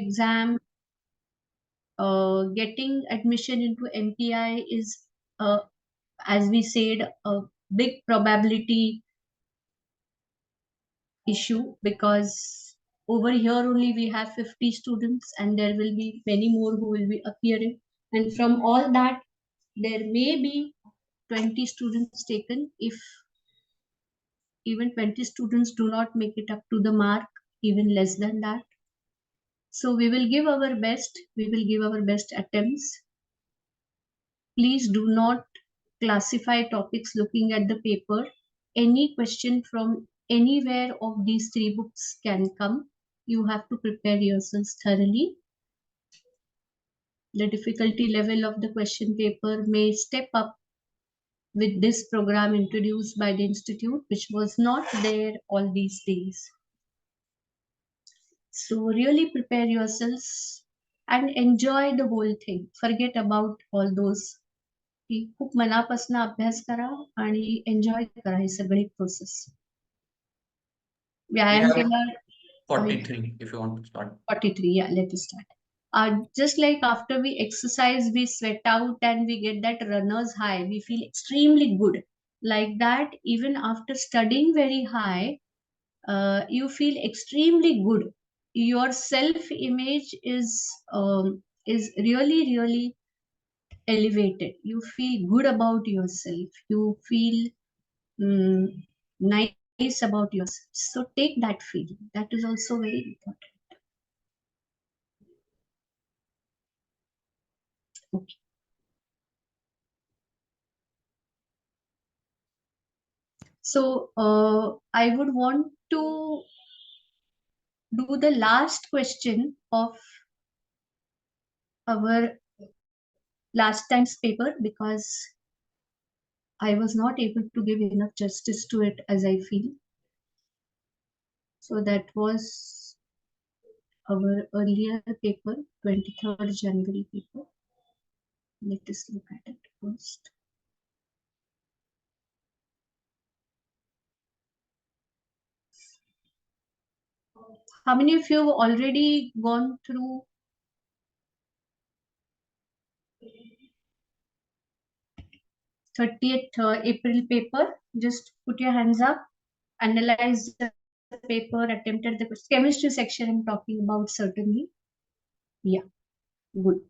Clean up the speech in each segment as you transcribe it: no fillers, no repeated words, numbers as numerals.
exam, getting admission into MPI is, as we said, a big probability issue, because over here only we have 50 students and there will be many more who will be appearing, and from all that there may be 20 students taken. If even 20 students do not make it up to the mark, even less than that, so we will give our best, we will give our best attempts. Please do not classify topics looking at the paper. Any question from anywhere of these three books can come. You have to prepare yourselves thoroughly. The difficulty level of the question paper may step up with this program introduced by the institute, which was not there all these days. So really prepare yourselves and enjoy the whole thing. Forget about all those. की खूप मनापासून अभ्यास करा आणि enjoy करा ही सगळी process. व्यायाम केला. 43 if you want to start. 43, yeah, let us start. Just like after we exercise, we sweat out and we get that runner's high, we feel extremely good. Like that, even after studying very high, you feel extremely good. Your self-image is really, really elevated. You feel good about yourself. You feel nice about yourself. So take that feeling. That is also very important. Okay. So I would want to do the last question of our last time's paper, because I was not able to give enough justice to it as I feel. So that was our earlier paper, 23rd January paper. Let us look at it first. How many of you have already gone through 30th April paper? Just put your hands up. Analyze the paper, attempted the chemistry section I'm talking about, certainly. Yeah, good.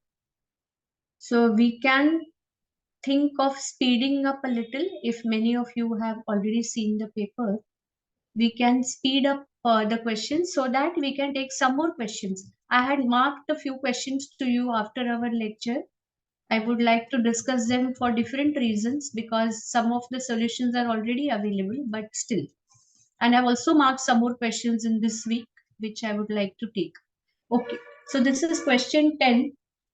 So we can think of speeding up a little. If many of you have already seen the paper, we can speed up the questions so that we can take some more questions. I had marked a few questions to you after our lecture. I would like to discuss them for different reasons, because some of the solutions are already available, but still. And I've also marked some more questions in this week, which I would like to take. Okay, so this is question 10.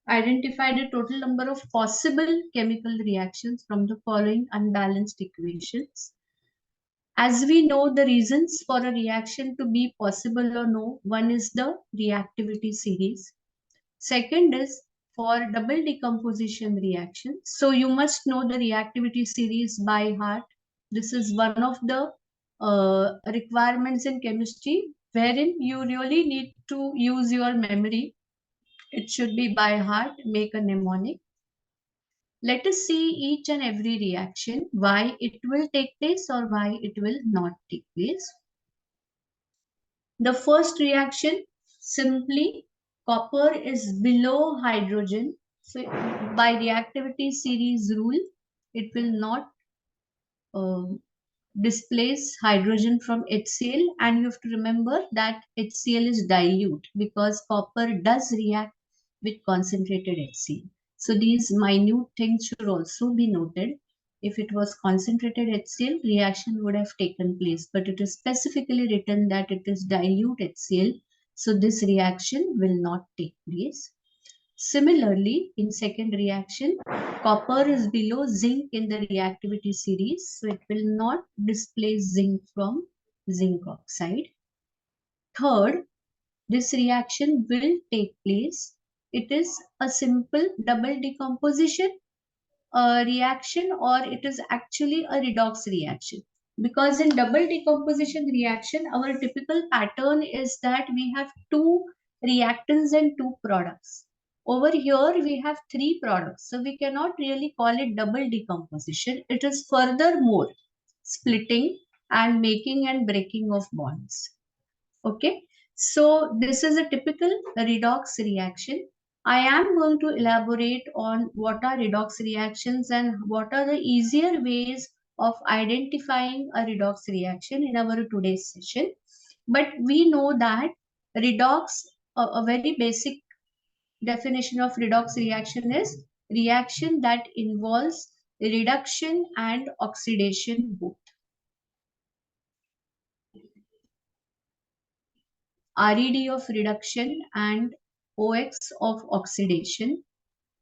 Identify the total number of possible chemical reactions from the following unbalanced equations. As we know, the reasons for a reaction to be possible or no, one is the reactivity series. Second is for double decomposition reaction. So you must know the reactivity series by heart. This is one of the requirements in chemistry, wherein you really need to use your memory. It should be by heart, make a mnemonic. Let us see each and every reaction, why it will take place or why it will not take place. The first reaction, simply copper is below hydrogen. So by reactivity series rule, it will not displace hydrogen from HCl, and you have to remember that HCl is dilute because copper does react with concentrated HCl. So these minute things should also be noted. If it was concentrated HCl, reaction would have taken place, but it is specifically written that it is dilute HCl, so this reaction will not take place. Similarly, in second reaction, copper is below zinc in the reactivity series, so it will not displace zinc from zinc oxide. Third, this reaction will take place. It is a simple double decomposition reaction, or it is actually a redox reaction. Because in double decomposition reaction, our typical pattern is that we have two reactants and 2 products. Over here, we have 3 products. So we cannot really call it double decomposition. It is furthermore splitting and making and breaking of bonds. Okay. So this is a typical redox reaction. I am going to elaborate on what are redox reactions and what are the easier ways of identifying a redox reaction in our today's session. But we know that redox, a very basic definition of redox reaction is reaction that involves reduction and oxidation both. RED of reduction and OX of oxidation.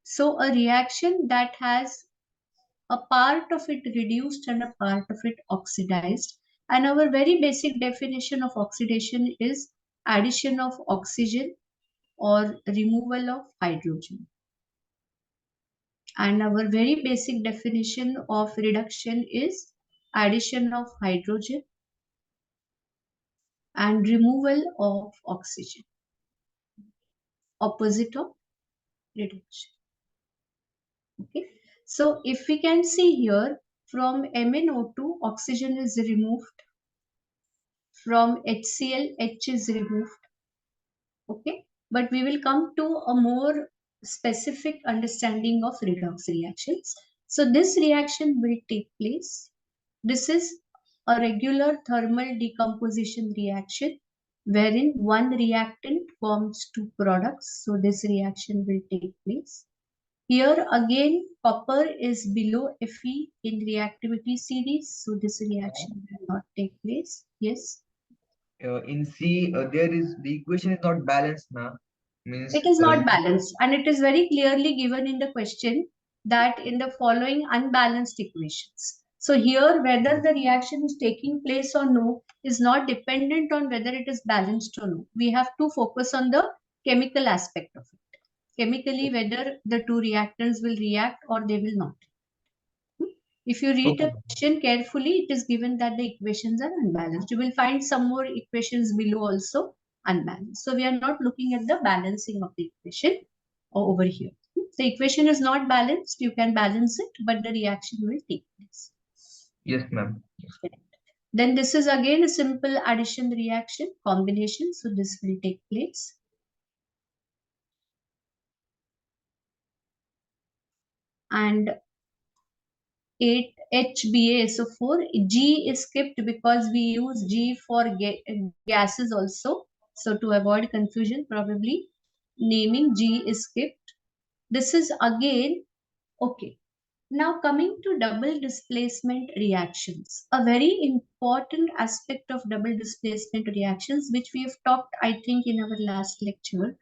So a reaction that has a part of it reduced and a part of it oxidized. And our very basic definition of oxidation is addition of oxygen or removal of hydrogen. And our very basic definition of reduction is addition of hydrogen and removal of oxygen. Opposite of reduction. Okay. So if we can see here, from MnO2, oxygen is removed. From HCl, H is removed. Okay. But we will come to a more specific understanding of redox reactions. So this reaction will take place. This is a regular thermal decomposition reaction wherein one reactant forms 2 products. So this reaction will take place. Here again, copper is below Fe in reactivity series, so this reaction will not take place. Yes. In C, there is the equation is not balanced now. Means It is not balanced, and it is very clearly given in the question that in the following unbalanced equations. So here, whether the reaction is taking place or no is not dependent on whether it is balanced or no. We have to focus on the chemical aspect of it. Chemically, whether the 2 reactants will react or they will not. If you read the question carefully, it is given that the equations are unbalanced. You will find some more equations below also unbalanced. So we are not looking at the balancing of the equation over here. The equation is not balanced. You can balance it, but the reaction will take place. Yes, ma'am. Then this is again a simple addition reaction combination. So this will take place. And 8 HbA4. G is skipped because we use G for gases also. So to avoid confusion, probably naming G is skipped. This is again okay. Now coming to double displacement reactions, a very important aspect of double displacement reactions, which we have talked, I think, in our last lecture,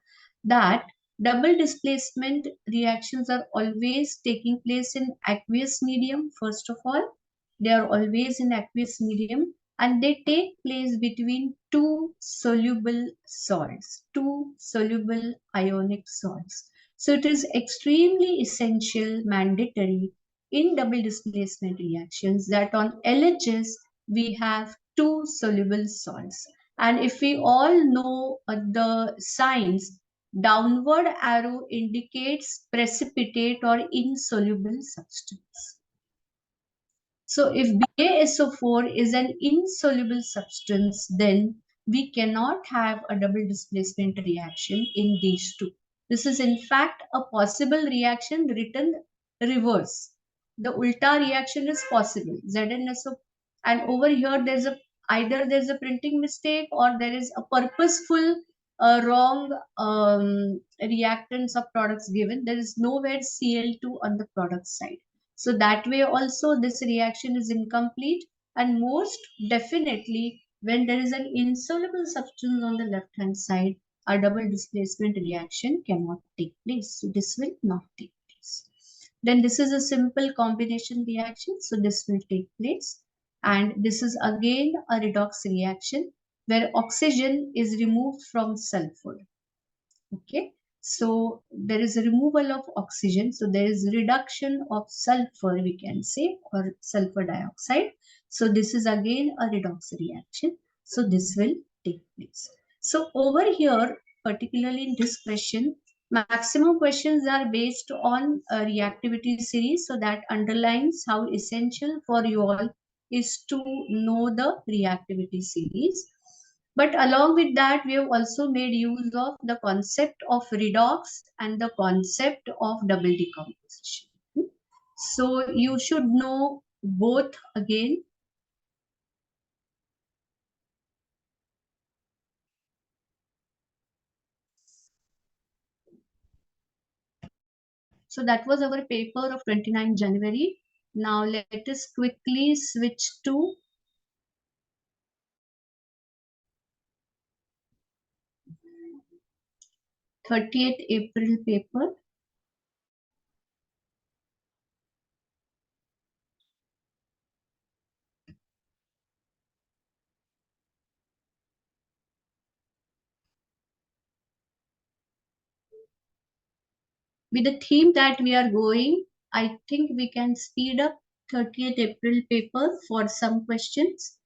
that double displacement reactions are always taking place in aqueous medium. First of all, they are always in aqueous medium and they take place between 2 soluble salts, 2 soluble ionic salts. So it is extremely essential, mandatory in double displacement reactions that on LHS we have 2 soluble salts. And if we all know the signs, downward arrow indicates precipitate or insoluble substance. So if BaSO4 is an insoluble substance, then we cannot have a double displacement reaction in these 2. This is in fact a possible reaction written reverse. The ulta reaction is possible. ZnSO, and over here there's a either there's a printing mistake or there is a purposeful wrong reactants of products given. There is nowhere Cl2 on the product side. So that way also this reaction is incomplete, and most definitely when there is an insoluble substance on the left hand side, a double displacement reaction cannot take place. So this will not take place. Then this is a simple combination reaction. So this will take place. And this is again a redox reaction where oxygen is removed from sulfur. Okay. So there is a removal of oxygen. So there is reduction of sulfur, we can say, or sulfur dioxide. So this is again a redox reaction. So this will take place. So over here, particularly in this question, maximum questions are based on a reactivity series. So that underlines how essential for you all is to know the reactivity series. But along with that, we have also made use of the concept of redox and the concept of double decomposition. So you should know both again. So that was our paper of 29 January. Now let us quickly switch to 30th April paper. With the theme that we are going, I think we can speed up 30th April paper for some questions.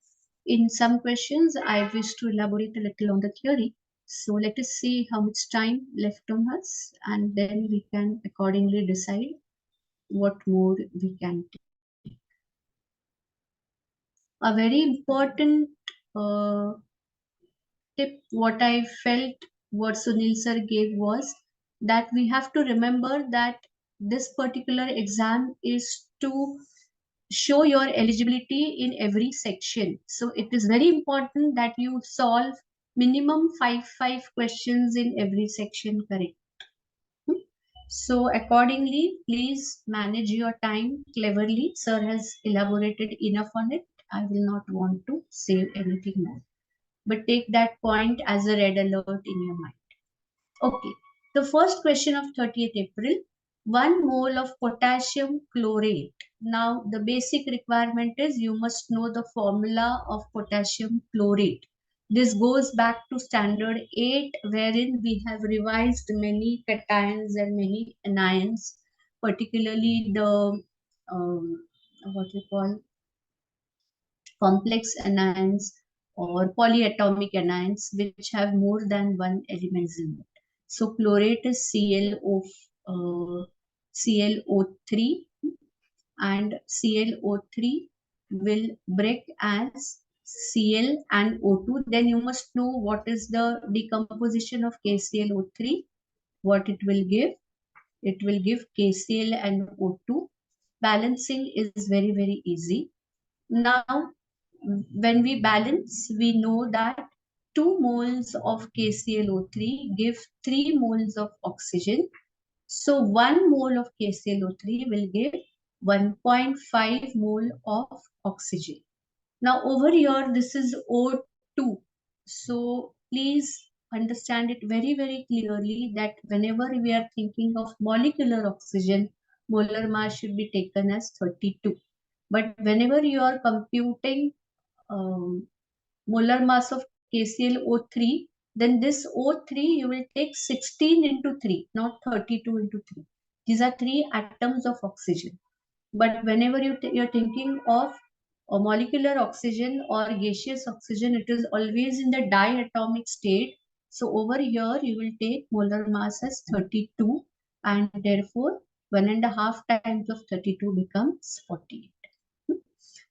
In some questions, I wish to elaborate a little on the theory. So let us see how much time left on us, and then we can accordingly decide what more we can take. A very important uh, tip, what I felt what Sunil sir gave was that we have to remember that this particular exam is to show your eligibility in every section. So it is very important that you solve minimum five questions in every section correct. So accordingly, please manage your time cleverly. Sir has elaborated enough on it. I will not want to say anything more. But take that point as a red alert in your mind. Okay, the first question of 30th April, 1 mole of potassium chlorate. Now, the basic requirement is you must know the formula of potassium chlorate. This goes back to standard 8, wherein we have revised many cations and many anions, particularly the what we call complex anions or polyatomic anions which have more than one elements in it. So chlorate is ClO3, and ClO3 will break as Cl and O2. Then you must know what is the decomposition of KClO3, what it will give. It will give KCl and O2. Balancing is very, very easy. Now, when we balance, we know that 2 moles of KClO3 give 3 moles of oxygen. So 1 mole of KClO3 will give 1.5 mole of oxygen. Now over here, this is O2. So please understand it very, very clearly that whenever we are thinking of molecular oxygen, molar mass should be taken as 32. But whenever you are computing molar mass of KClO3, then this O3 you will take 16 into 3, not 32 into 3. These are 3 atoms of oxygen. But whenever you're thinking of a molecular oxygen or gaseous oxygen, it is always in the diatomic state. So over here, you will take molar mass as 32, and therefore 1.5 times of 32 becomes 48.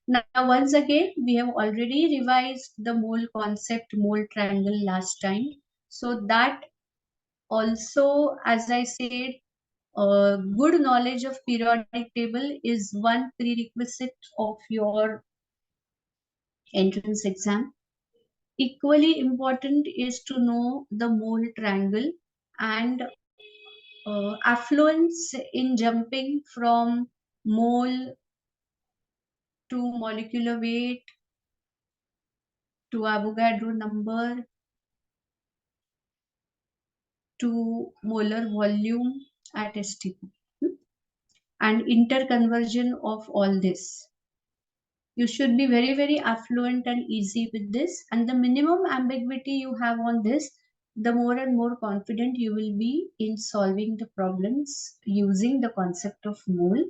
Now, once again, we have already revised the mole concept, mole triangle last time. So that also, as I said, good knowledge of periodic table is one prerequisite of your entrance exam. Equally important is to know the mole triangle and affluence in jumping from mole to molecular weight to Avogadro number to molar volume at STP, and interconversion of all this. You should be very, very affluent and easy with this. And the minimum ambiguity you have on this, the more and more confident you will be in solving the problems using the concept of mole.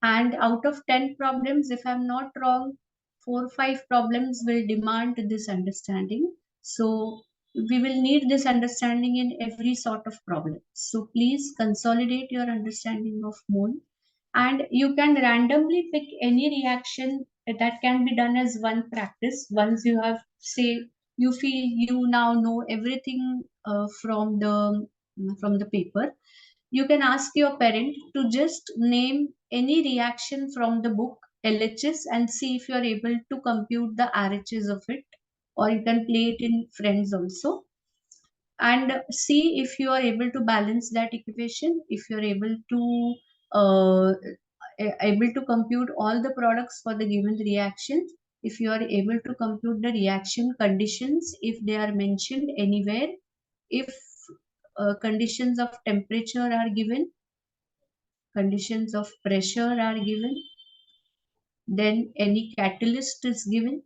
And out of 10 problems, if I'm not wrong, 4 or 5 problems will demand this understanding. So we will need this understanding in every sort of problem. So please consolidate your understanding of mole, and you can randomly pick any reaction that can be done as one practice. Once you have, say, you feel you now know everything from the paper, you can ask your parent to just name any reaction from the book LHS and see if you are able to compute the RHS of it, or you can play it in friends also, and see if you are able to balance that equation, if you are able to uh, able to compute all the products for the given reaction, if you are able to compute the reaction conditions if they are mentioned anywhere, if conditions of temperature are given, conditions of pressure are given, then any catalyst is given.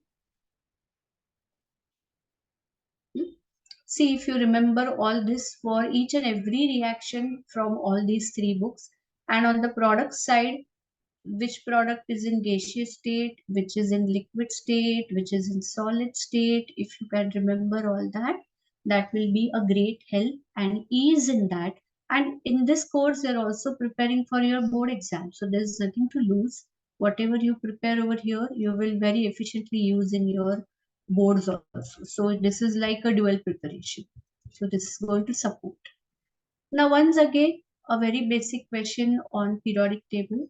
See if you remember all this for each and every reaction from all these three books. And on the product side, which product is in gaseous state, which is in liquid state, which is in solid state. If you can remember all that, that will be a great help and ease in that. And in this course, you're also preparing for your board exam. So there's nothing to lose. Whatever you prepare over here, you will very efficiently use in your boards also. So this is like a dual preparation. So this is going to support. Now, once again, a very basic question on periodic table.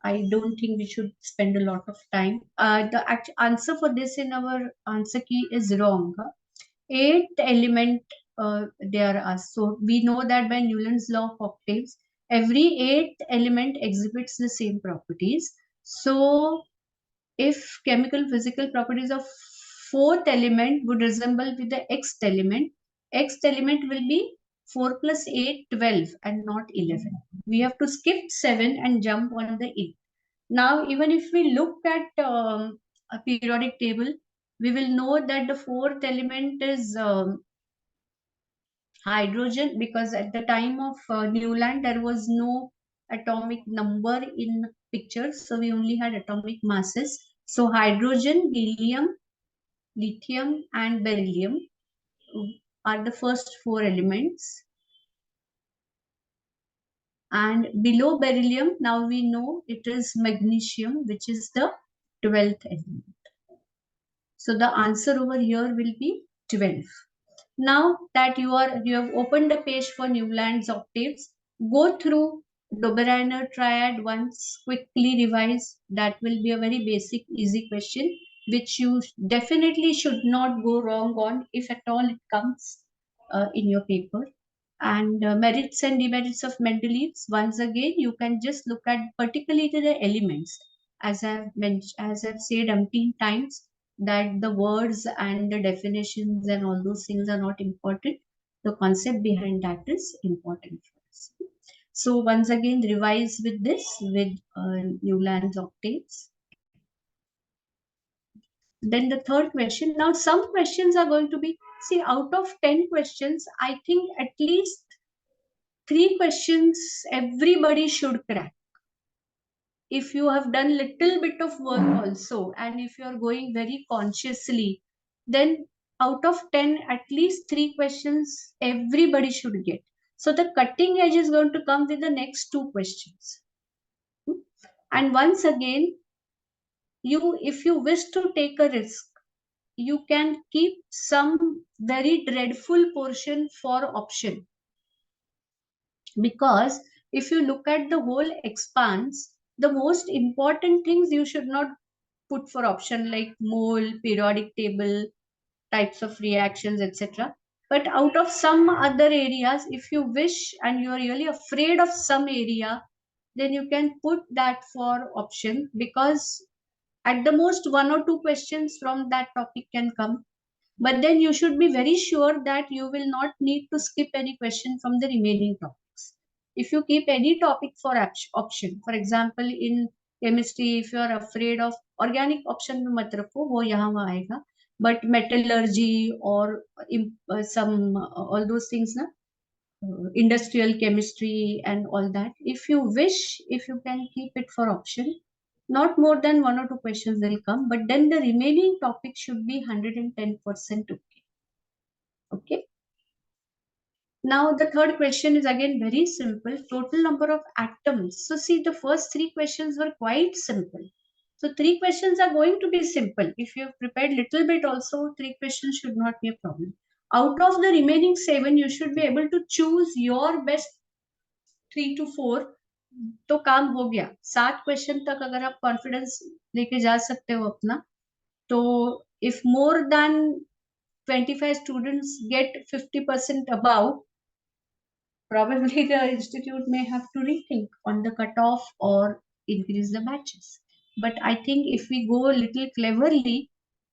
I don't think we should spend a lot of time. The answer for this in our answer key is wrong. Eighth element they are asked. So we know that by Newland's law of octaves, every eighth element exhibits the same properties. So if chemical physical properties of fourth element would resemble with the xth element will be 4 plus 8, 12 and not 11. We have to skip 7 and jump on the 8. Now, even if we look at a periodic table, we will know that the fourth element is hydrogen, because at the time of Newland, there was no atomic number in pictures. So we only had atomic masses. So hydrogen, helium, lithium and beryllium are the first four elements. And below beryllium, now we know it is magnesium, which is the 12th element. So the answer over here will be 12. Now that you have opened the page for Newland's octaves, go through Dobereiner triad once, quickly revise. That will be a very basic, easy question, which you definitely should not go wrong on, if at all it comes in your paper. And merits and demerits of Mendeleev's, once again, you can just look at particularly to the elements. As I've mentioned, as I've said umpteen times, that the words and the definitions and all those things are not important. The concept behind that is important for us. So once again, revise with this, with Newland's octaves. Then the third question. Now some questions are going to be, see, out of 10 questions, I think at least 3 questions everybody should crack. If you have done little bit of work also, and if you are going very consciously, then out of 10, at least 3 questions everybody should get. So the cutting edge is going to come with the next 2 questions. And once again, if you wish to take a risk, you can keep some very dreadful portion for option. Because if you look at the whole expanse, the most important things you should not put for option, like mole, periodic table, types of reactions, etc. But out of some other areas, if you wish and you are really afraid of some area, then you can put that for option, because at the most 1 or 2 questions from that topic can come. But then you should be very sure that you will not need to skip any question from the remaining topics. If you keep any topic for option, for example, in chemistry, if you are afraid of organic option में मत रखो, वो यहाँ वहाँ आएगा. But metallurgy or some all those things na, industrial chemistry and all that. If you wish, if you can keep it for option, not more than 1 or 2 questions will come, but then the remaining topic should be 110% okay. Now the third question is again very simple. Total number of atoms. So see, the first three questions were quite simple. So three questions are going to be simple. If you have prepared little bit also, three questions should not be a problem. Out of the remaining 7, you should be able to choose your best 3 to 4. तो काम हो गया. 7 question तक अगर आप confidence लेके जा सकते हो अपना, तो if more than 25 students get 50% above, probably the institute may have to rethink on the cutoff or increase the batches. But I think if we go a little cleverly,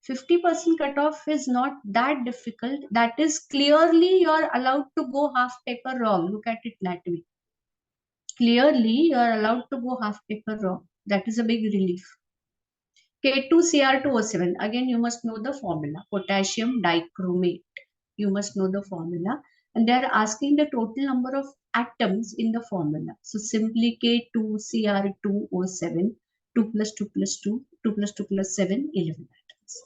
50% cutoff is not that difficult. That is clearly you're allowed to go half paper wrong. Look at it that way. Clearly you're allowed to go half paper wrong. That is a big relief. K2Cr2O7. Again, you must know the formula. Potassium dichromate. You must know the formula. And they are asking the total number of atoms in the formula. So simply K2Cr2O7, 2 plus 2 plus 2, 2 plus 2 plus 7, 11 atoms.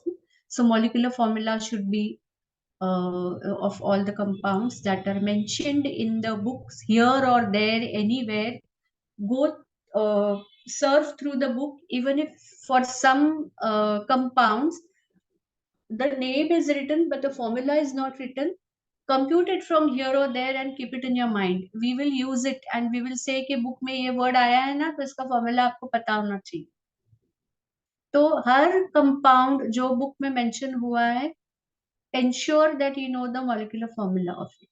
So molecular formula should be of all the compounds that are mentioned in the books here or there, anywhere. Go surf through the book, even if for some compounds the name is written but the formula is not written, compute it from here or there and keep it in your mind. We will use it and we will say कि book में ये word आया है ना, तो इसका formula आपको पता होना चाहिए. तो हर compound जो book में mention हुआ है, ensure that you know the molecular formula of it.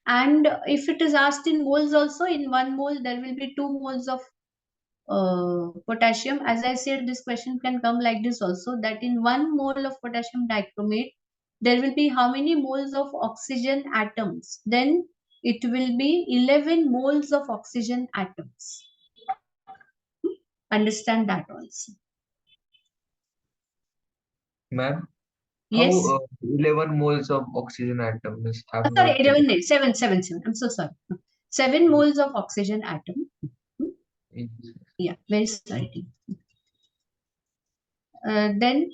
And if it is asked in moles also, in 1 mole there will be 2 moles of potassium. As I said, this question can come like this also, that in 1 mole of potassium dichromate, there will be how many moles of oxygen atoms? Then it will be 11 moles of oxygen atoms. Understand that also. Ma'am, Yes. how 11 moles of oxygen atoms have Sorry, not 11, 7, 7, 7. I'm so sorry. 7 moles of oxygen atom. Yeah, very sorry. Then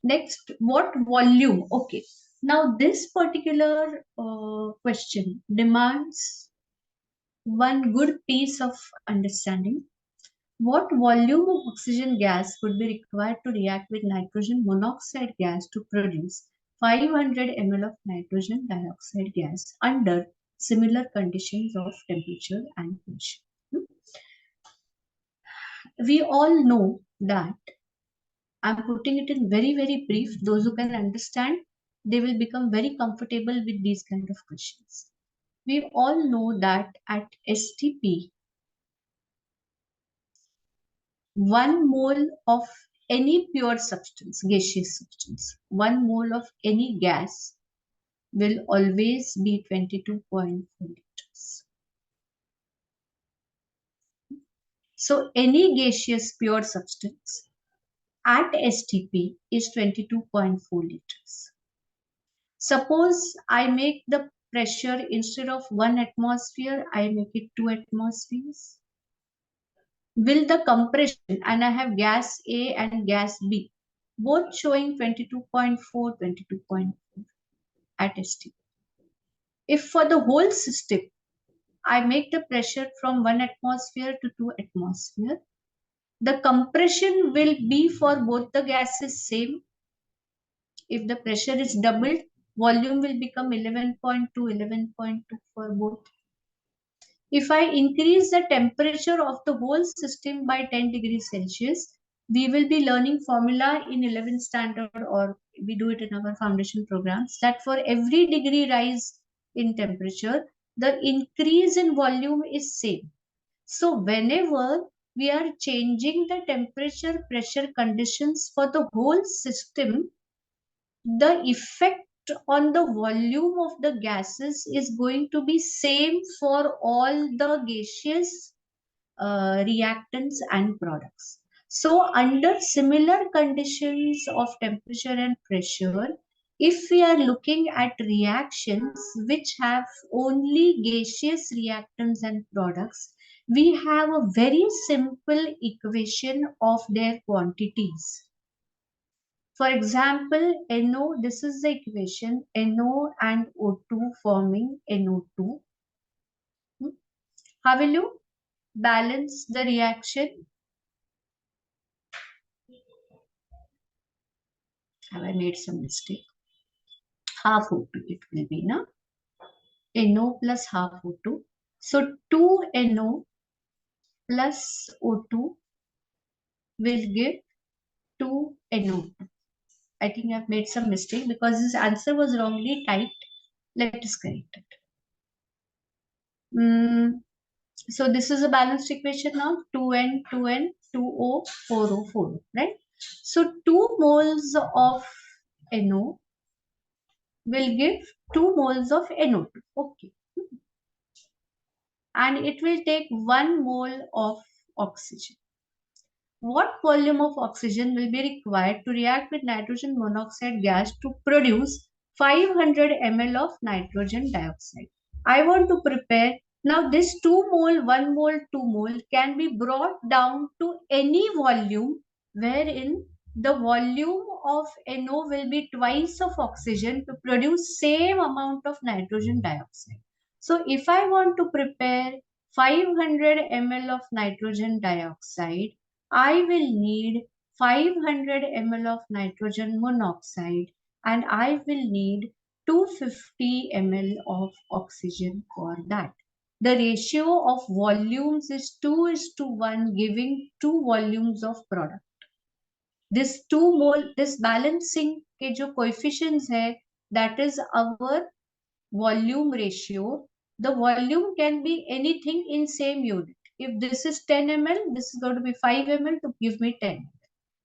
next, what volume? Okay. Now this particular question demands one good piece of understanding. What volume of oxygen gas would be required to react with nitrogen monoxide gas to produce 500 ml of nitrogen dioxide gas under similar conditions of temperature and pressure? We all know that. I'm putting it in very, very brief. Those who can understand, they will become very comfortable with these kind of questions. We all know that at STP, 1 mole of any pure substance, gaseous substance, 1 mole of any gas will always be 22.4 liters. So any gaseous pure substance at STP is 22.4 liters. Suppose I make the pressure, instead of 1 atmosphere, I make it 2 atmospheres. Will the compression, and I have gas A and gas B, both showing 22.4, 22.4 at STP. If for the whole system, I make the pressure from 1 atmosphere to 2 atmosphere, the compression will be for both the gases same. If the pressure is doubled, volume will become 11.2, 11.2 for both. If I increase the temperature of the whole system by 10 degrees Celsius, we will be learning formula in 11th standard, or we do it in our foundation programs, that for every degree rise in temperature, the increase in volume is same. So whenever we are changing the temperature pressure conditions for the whole system, the effect on the volume of the gases is going to be same for all the gaseous reactants and products. So under similar conditions of temperature and pressure, if we are looking at reactions which have only gaseous reactants and products, we have a very simple equation of their quantities. For example, NO, this is the equation, NO and O2 forming NO2. How will you balance the reaction? Have I made some mistake? Half O2 it will be, na? NO plus half O2. So 2 NO plus O2 will give 2 NO2. I think I've made some mistake because this answer was wrongly typed. Let us correct it. So this is a balanced equation now. 2N, 2N, 2O, 4O, 4O, right? So 2 moles of NO will give 2 moles of NO2. Okay. And it will take 1 mole of oxygen. What volume of oxygen will be required to react with nitrogen monoxide gas to produce 500 ml of nitrogen dioxide? I want to prepare. Now this 2 mole, 1 mole, 2 mole can be brought down to any volume wherein the volume of NO will be twice of oxygen to produce same amount of nitrogen dioxide. So if I want to prepare 500 ml of nitrogen dioxide, I will need 500 ml of nitrogen monoxide and I will need 250 ml of oxygen for that. The ratio of volumes is 2:1, giving 2 volumes of product. This 2 mole, this balancing के जो coefficients है, that is our volume ratio. The volume can be anything in same unit. If this is 10 ml, this is going to be 5 ml to give me 10.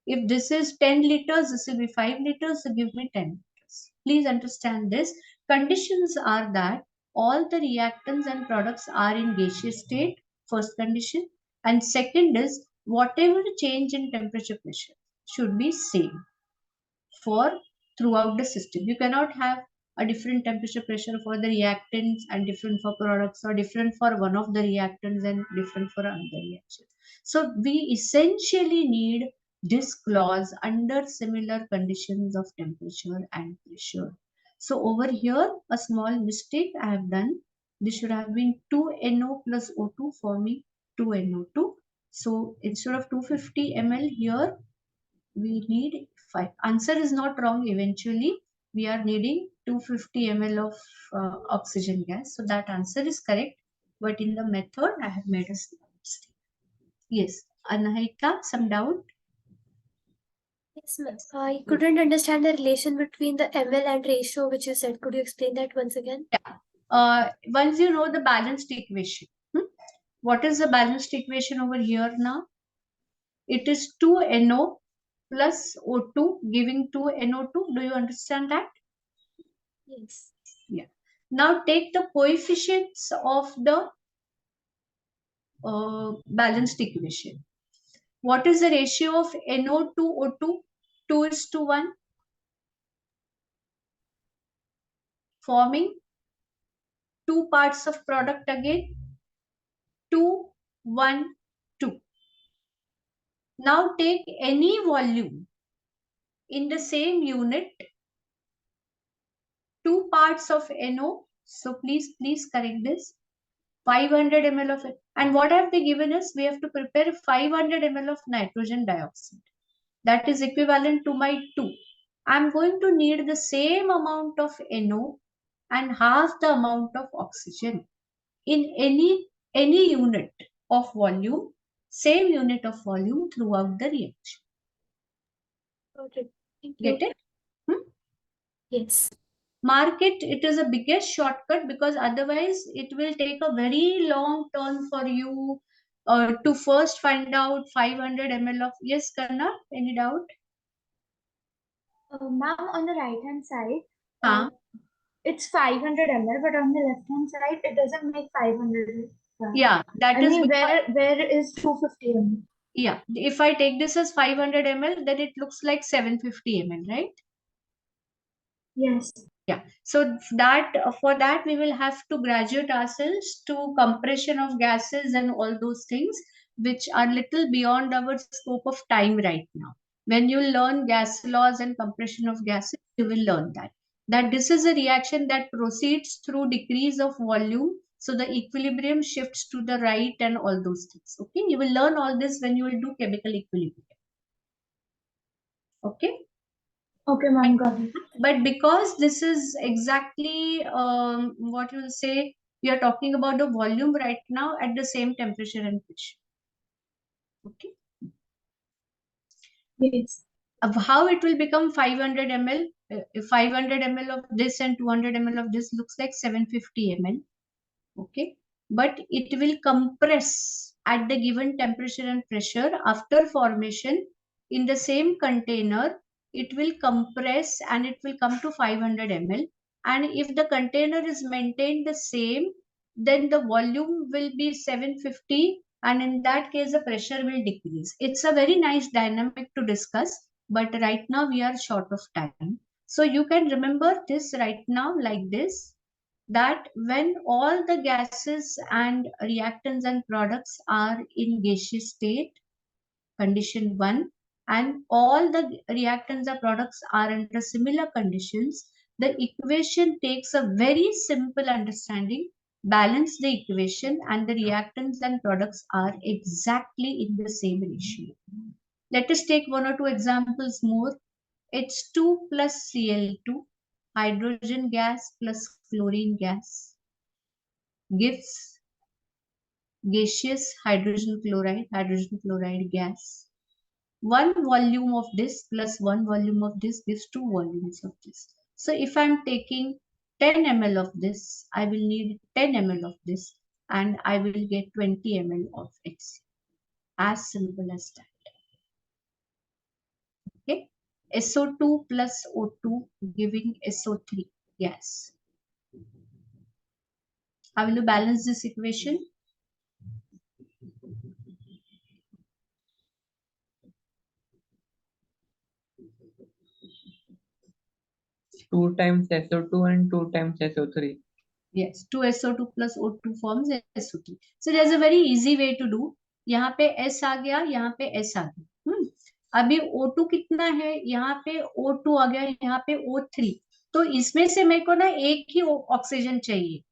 If this is 10 liters, this will be 5 liters to give me 10 liters. Please understand this. Conditions are that all the reactants and products are in gaseous state, first condition. And second is whatever change in temperature pressure should be same for throughout the system. You cannot have a different temperature pressure for the reactants and different for products, or different for one of the reactants and different for another reaction. So we essentially need this clause under similar conditions of temperature and pressure. So over here, a small mistake I have done. This should have been 2NO plus O2 forming 2NO2. So instead of 250 ml here, we need 5. Answer is not wrong. Eventually, we are needing 250 ml of oxygen gas. So that answer is correct. But in the method, I have made a small mistake. Yes. Anahita, some doubt? Yes, ma'am. I couldn't understand the relation between the ml and ratio which you said. Could you explain that once again? Yeah. Once you know the balanced equation. What is the balanced equation over here now? It is 2NO plus O2 giving 2NO2. Do you understand that? Yes. Yeah. Now take the coefficients of the balanced equation. What is the ratio of NO to O2? 2:1, forming 2 parts of product again. 2, 1, 2. Now take any volume in the same unit, 2 parts of NO. So please correct this. 500 ml of it. And what have they given us? We have to prepare 500 ml of nitrogen dioxide. That is equivalent to my 2. I'm going to need the same amount of NO and half the amount of oxygen in any unit of volume, same unit of volume throughout the reaction. Got it. Thank you. Get it? Yes. Mark it. It is a biggest shortcut because otherwise it will take a very long turn for you to first find out 500 ml of. Yes, Karna, any doubt? Ma'am, on the right hand side, it's 500 ml, but on the left hand side, it doesn't make 500. Yeah, that I is mean, because, where is 250 ml? yeah, if I take this as 500 ml, then it looks like 750 ml, right? Yes. Yeah. So that for that we will have to graduate ourselves to compression of gases and all those things which are little beyond our scope of time right now. When you learn gas laws and compression of gases, you will learn that this is a reaction that proceeds through decrease of volume. So the equilibrium shifts to the right and all those things. Okay, you will learn all this when you will do chemical equilibrium. Okay. Okay, ma'am, got it. But because this is exactly what you will say, we are talking about the volume right now at the same temperature and pressure. Okay. Yes. How it will become 500 ml? If 500 ml of this and 200 ml of this looks like 750 ml. Okay. But it will compress at the given temperature and pressure after formation in the same container. It will compress and it will come to 500 ml. And if the container is maintained the same, then the volume will be 750, and in that case the pressure will decrease. It's a very nice dynamic to discuss, but right now we are short of time. So you can remember this right now like this, that when all the gases and reactants and products are in gaseous state, condition 1, and all the reactants or products are under similar conditions, the equation takes a very simple understanding. Balance the equation and the reactants and products are exactly in the same ratio. Let us take one or two examples more. H2 plus Cl2, hydrogen gas plus chlorine gas, gives gaseous hydrogen chloride gas. One volume of this plus one volume of this gives two volumes of this. So if I'm taking 10 ml of this, I will need 10 ml of this, and I will get 20 ml of it. As simple as that. Okay. SO2 plus O2 giving SO3 gas. How will you balance this equation? Two times SO2 and 2 times SO3. Yes, 2SO2 plus O2 forms SO3. So there's a very easy way to do. यहाँ पे S आ गया, यहाँ पे S आ गया. अभी O2 कितना है? यहाँ पे O2 आ गया, यहाँ पे O3. तो इसमें से मेरे को ना एक ही ऑक्सीजन चाहिए.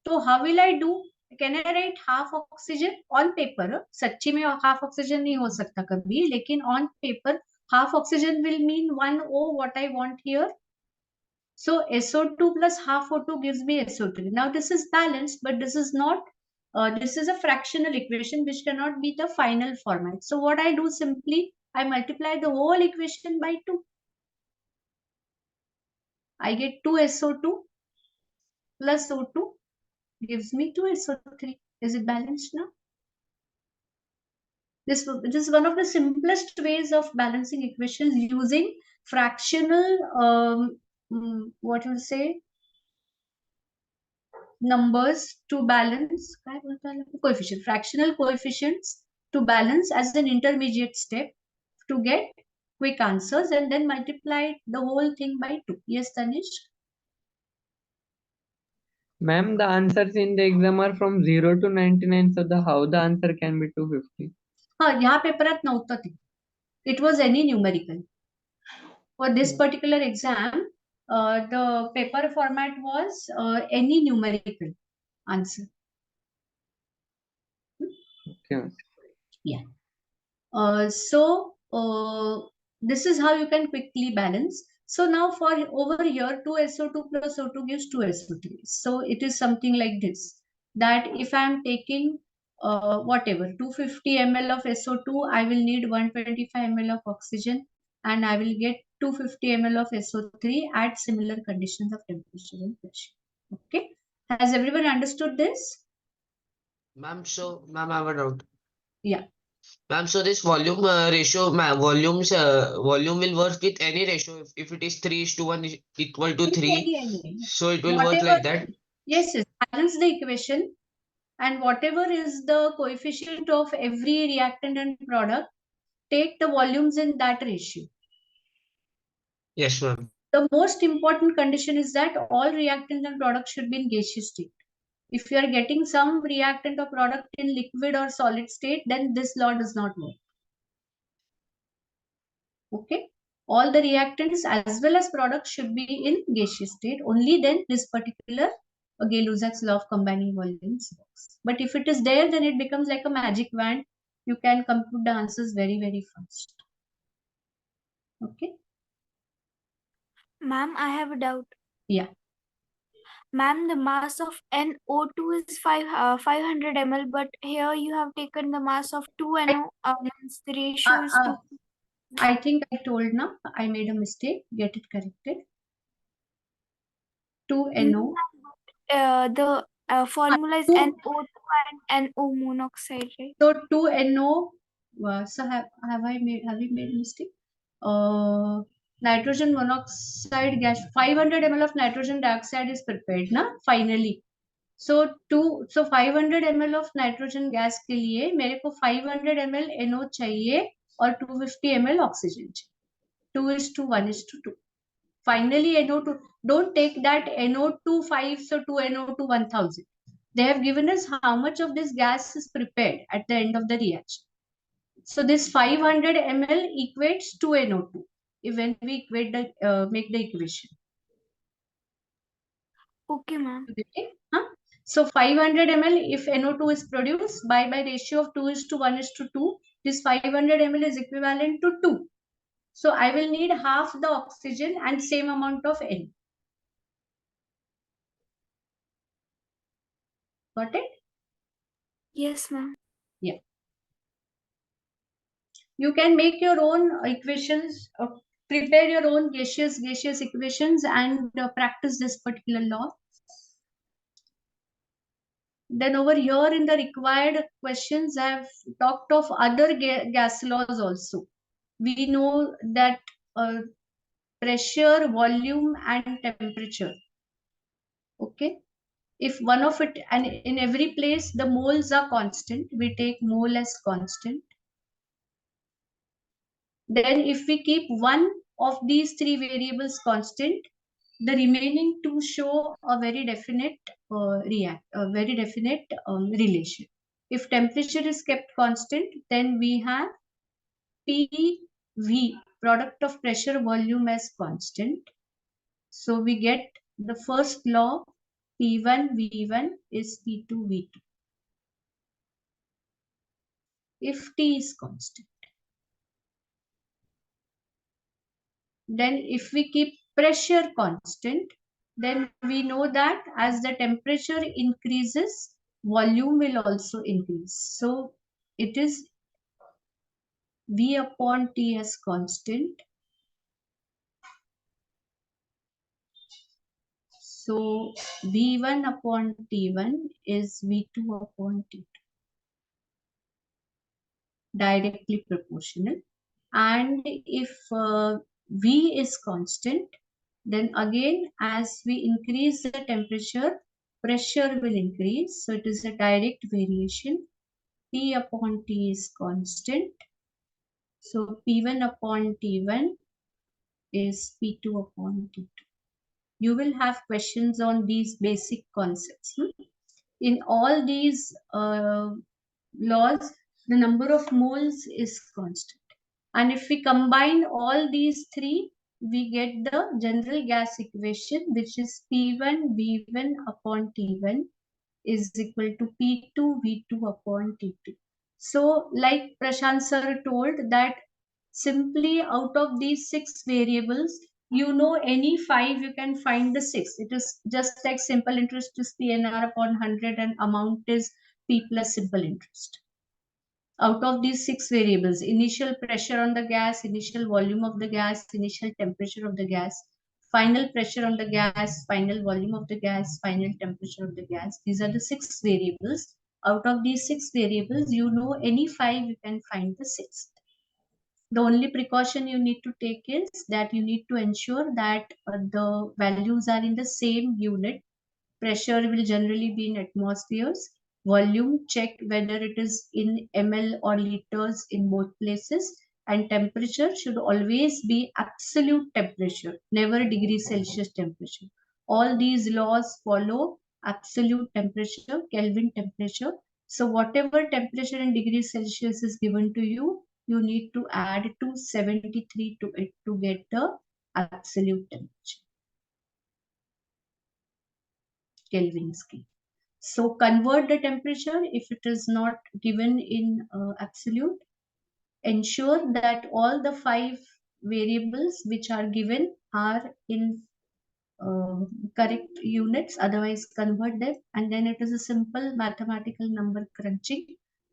तो how will I do? Can I write half oxygen on paper? सच्ची में half oxygen नहीं हो सकता कभी, लेकिन on paper half oxygen will mean 1O. What I want here? So SO2 plus half O2 gives me SO3. Now this is balanced, but this is not, this is a fractional equation which cannot be the final format. So what I do simply, I multiply the whole equation by 2. I get 2 SO2 plus O2 gives me 2 SO3. Is it balanced now? This is one of the simplest ways of balancing equations using fractional, what you say, numbers to balance, coefficient, fractional coefficients to balance as an intermediate step to get quick answers, and then multiply the whole thing by 2. Yes, Tanish? Ma'am, the answers in the exam are from 0 to 99, so how the answer can be 250? ह्या पेपरात नव्हतं ते. It was any numerical. For this particular exam, the paper format was any numerical answer. Okay. Yeah. This is how you can quickly balance. So now for over here, 2SO2 plus O2 gives 2SO3. So it is something like this, that if I am taking whatever 250 ml of SO2, I will need 125 ml of oxygen, and I will get 250 ml of SO3 at similar conditions of temperature and pressure. Okay. Has everyone understood this? Ma'am, I have a doubt. Yeah. Ma'am, so this volume ratio, volume will work with any ratio. If it is 3:1 is equal to 3, Any. so it will work Whatever. like that. Yes, balance the equation, and whatever is the coefficient of every reactant and product, take the volumes in that ratio. Yes, ma'am. The most important condition is that all reactants and products should be in gaseous state. If you are getting some reactant or product in liquid or solid state, then this law does not work. Okay. All the reactants as well as products should be in gaseous state. Only then this particular Gay-Lussac's law of combining volumes works. But if it is there, then it becomes like a magic wand. You can compute the answers very, very fast. Okay. Ma'am, I have a doubt. Yeah. Ma'am, the mass of NO2 is 500 ml, but here you have taken the mass of 2NO. Means the ratio is 2. I think I told now. I made a mistake. Get it corrected. 2NO. The formula is NO2 and NO monoxide, right? So 2NO. So have we made a mistake? Nitrogen monoxide gas. 500 ml of nitrogen dioxide is prepared, na? Finally. So 500 ml of nitrogen gas के लिए मेरे को 500 ml NO चाहिए और 250 ml oxygen चाहिए. 2:1:2. Finally, NO2. Don't take that NO2 5, so 2 NO2 1000. They have given us how much of this gas is prepared at the end of the reaction. So this 500 ml equates to NO2 when we equate the make the equation. Okay, ma'am. Okay. Huh? So 500 ml if NO2 is produced by ratio of 2:1:2, this 500 ml is equivalent to 2. So I will need half the oxygen and same amount of N. Got it? Yes, ma'am. Yeah. You can make your own equations, prepare your own gaseous equations and practice this particular law. Then over here in the required questions, I have talked of other gas laws also. We know that pressure, volume and temperature. Okay. If one of it, and in every place the moles are constant, we take mole as constant. Then if we keep one of these three variables constant, the remaining two show a very definite relation. If temperature is kept constant, then we have PV, product of pressure volume, as constant. So we get the first law, P1 V1 is P2 V2 if T is constant. Then if we keep pressure constant, then we know that as the temperature increases, volume will also increase. So it is V upon T as constant. So V1 upon T1 is V2 upon T2. Directly proportional. And if V is constant, then again as we increase the temperature, pressure will increase. So it is a direct variation. P upon T is constant. So P1 upon T1 is P2 upon T2. You will have questions on these basic concepts. In all these laws, the number of moles is constant. And if we combine all these three, we get the general gas equation, which is P1 V1 upon T1 is equal to P2 V2 upon T2. So like Prashant sir told that simply out of these 6 variables, you know any 5, you can find the 6. It is just like simple interest is PNR upon 100 and amount is P plus simple interest. Out of these 6 variables, initial pressure on the gas, initial volume of the gas, initial temperature of the gas, final pressure on the gas, final volume of the gas, final temperature of the gas. These are the 6 variables. Out of these 6 variables, you know any 5, you can find the 6th. The only precaution you need to take is that you need to ensure that the values are in the same unit. Pressure will generally be in atmospheres. Volume, check whether it is in ml or liters in both places. And temperature should always be absolute temperature, never degree Celsius temperature. All these laws follow absolute temperature, Kelvin temperature. So whatever temperature in degrees Celsius is given to you, you need to add 273 to it to get the absolute temperature. Kelvin scale. So convert the temperature if it is not given in absolute. Ensure that all the 5 variables which are given are in correct units, otherwise convert them, and then it is a simple mathematical number crunching.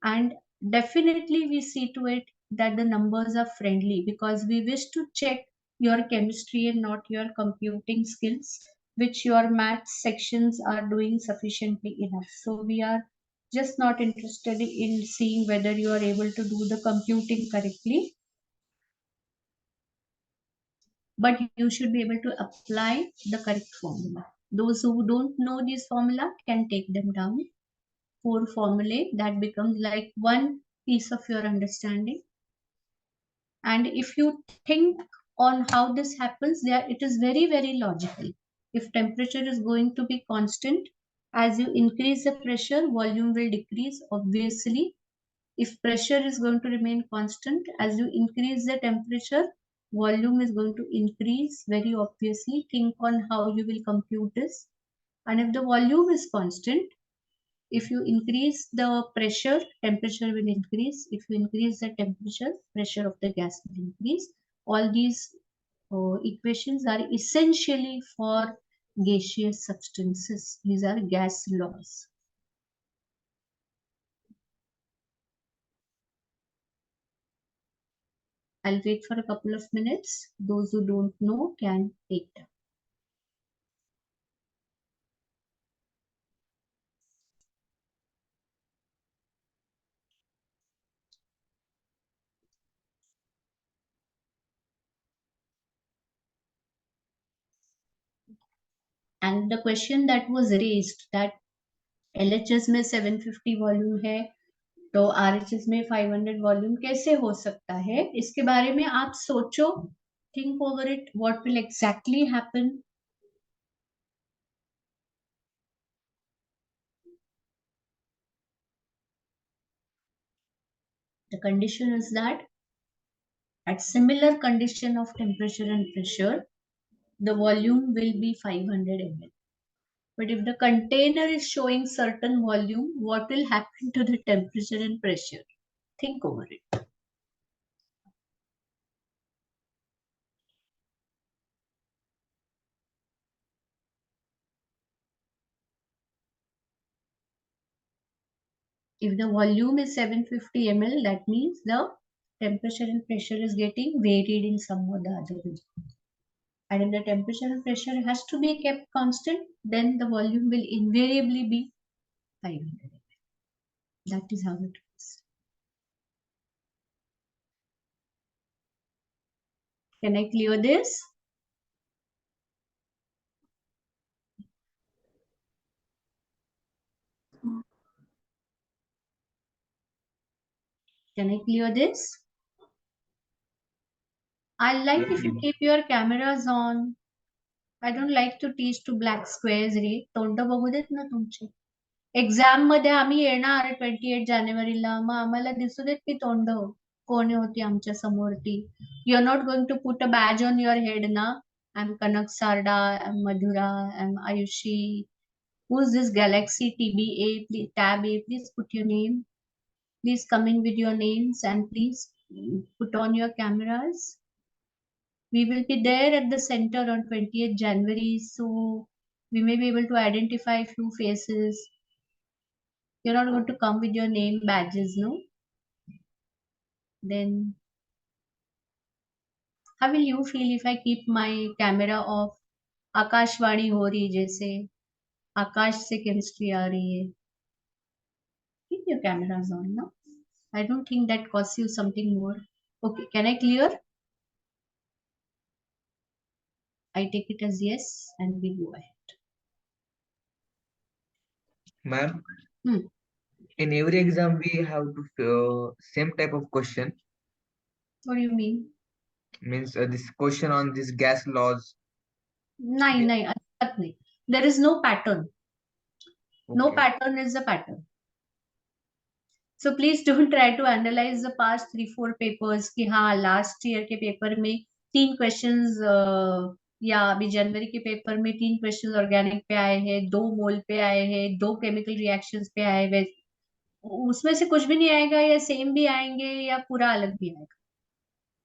And definitely we see to it that the numbers are friendly, because we wish to check your chemistry and not your computing skills, which your maths sections are doing sufficiently enough. So we are just not interested in seeing whether you are able to do the computing correctly, but you should be able to apply the correct formula. Those who don't know this formula can take them down. 4 formulae that becomes like one piece of your understanding. And if you think on how this happens, there it is very, very logical. If temperature is going to be constant, as you increase the pressure, volume will decrease, obviously. If pressure is going to remain constant, as you increase the temperature, volume is going to increase, very obviously. Think on how you will compute this. And if the volume is constant, if you increase the pressure, temperature will increase. If you increase the temperature, pressure of the gas will increase. All these equations are essentially for gaseous substances. These are gas laws. I'll wait for a couple of minutes. Those who don't know can take them. And the question that was raised, that LHS में 750 volume है तो RHS में 500 volume कैसे हो सकता है, इसके बारे में आप सोचो. Think over it. What will exactly happen? The condition is that at similar condition of temperature and pressure, the volume will be 500 ml. But if the container is showing certain volume, what will happen to the temperature and pressure? Think over it. If the volume is 750 ml, that means the temperature and pressure is getting varied in some or the other region. And if the temperature and pressure has to be kept constant, then the volume will invariably be 500 ml. That is how it is. Can I clear this? Can I clear this? I like if you keep your cameras on. I don't like to teach to black squares रे. तोंड बघू देत ना तुमचे. Exam मध्ये आम्ही येणार 28 जानेवारीला, मग आम्हाला दिसू देत की तोंड कोण होती आमच्या समोर ती. You are not going to put a badge on your head ना. I am Kanak Sarda, I am Madhura, I am Ayushi. Who is this Galaxy TBA? Please, tab A, please put your name. Please come in with your names and please put on your cameras. We will be there at the center on 20th January, so we may be able to identify a few faces. You're not going to come with your name badges, no? Then how will you feel if I keep my camera off? Akashvani हो रही जैसे आकाश से chemistry आ रही है. Keep your cameras on, no? I don't think that costs you something more. Okay, can I clear? I take it as yes, and we go ahead. Ma'am, Hmm. in every exam we have to same type of question. What do you mean? Means this question on this gas laws. नहीं नहीं अजिबात नहीं. There is no pattern. No Okay. pattern is a pattern. So please don't try to analyze the past 3-4 papers कि हाँ last year के paper में 3 questions या अभी जनवरी के पेपर में 3 questions ऑर्गेनिक पे आए हैं, 2 मोल पे आए हैं, 2 केमिकल रिएक्शंस पे आए हैं, उसमें से कुछ भी नहीं आएगा या सेम भी आएंगे या पूरा अलग भी आएगा.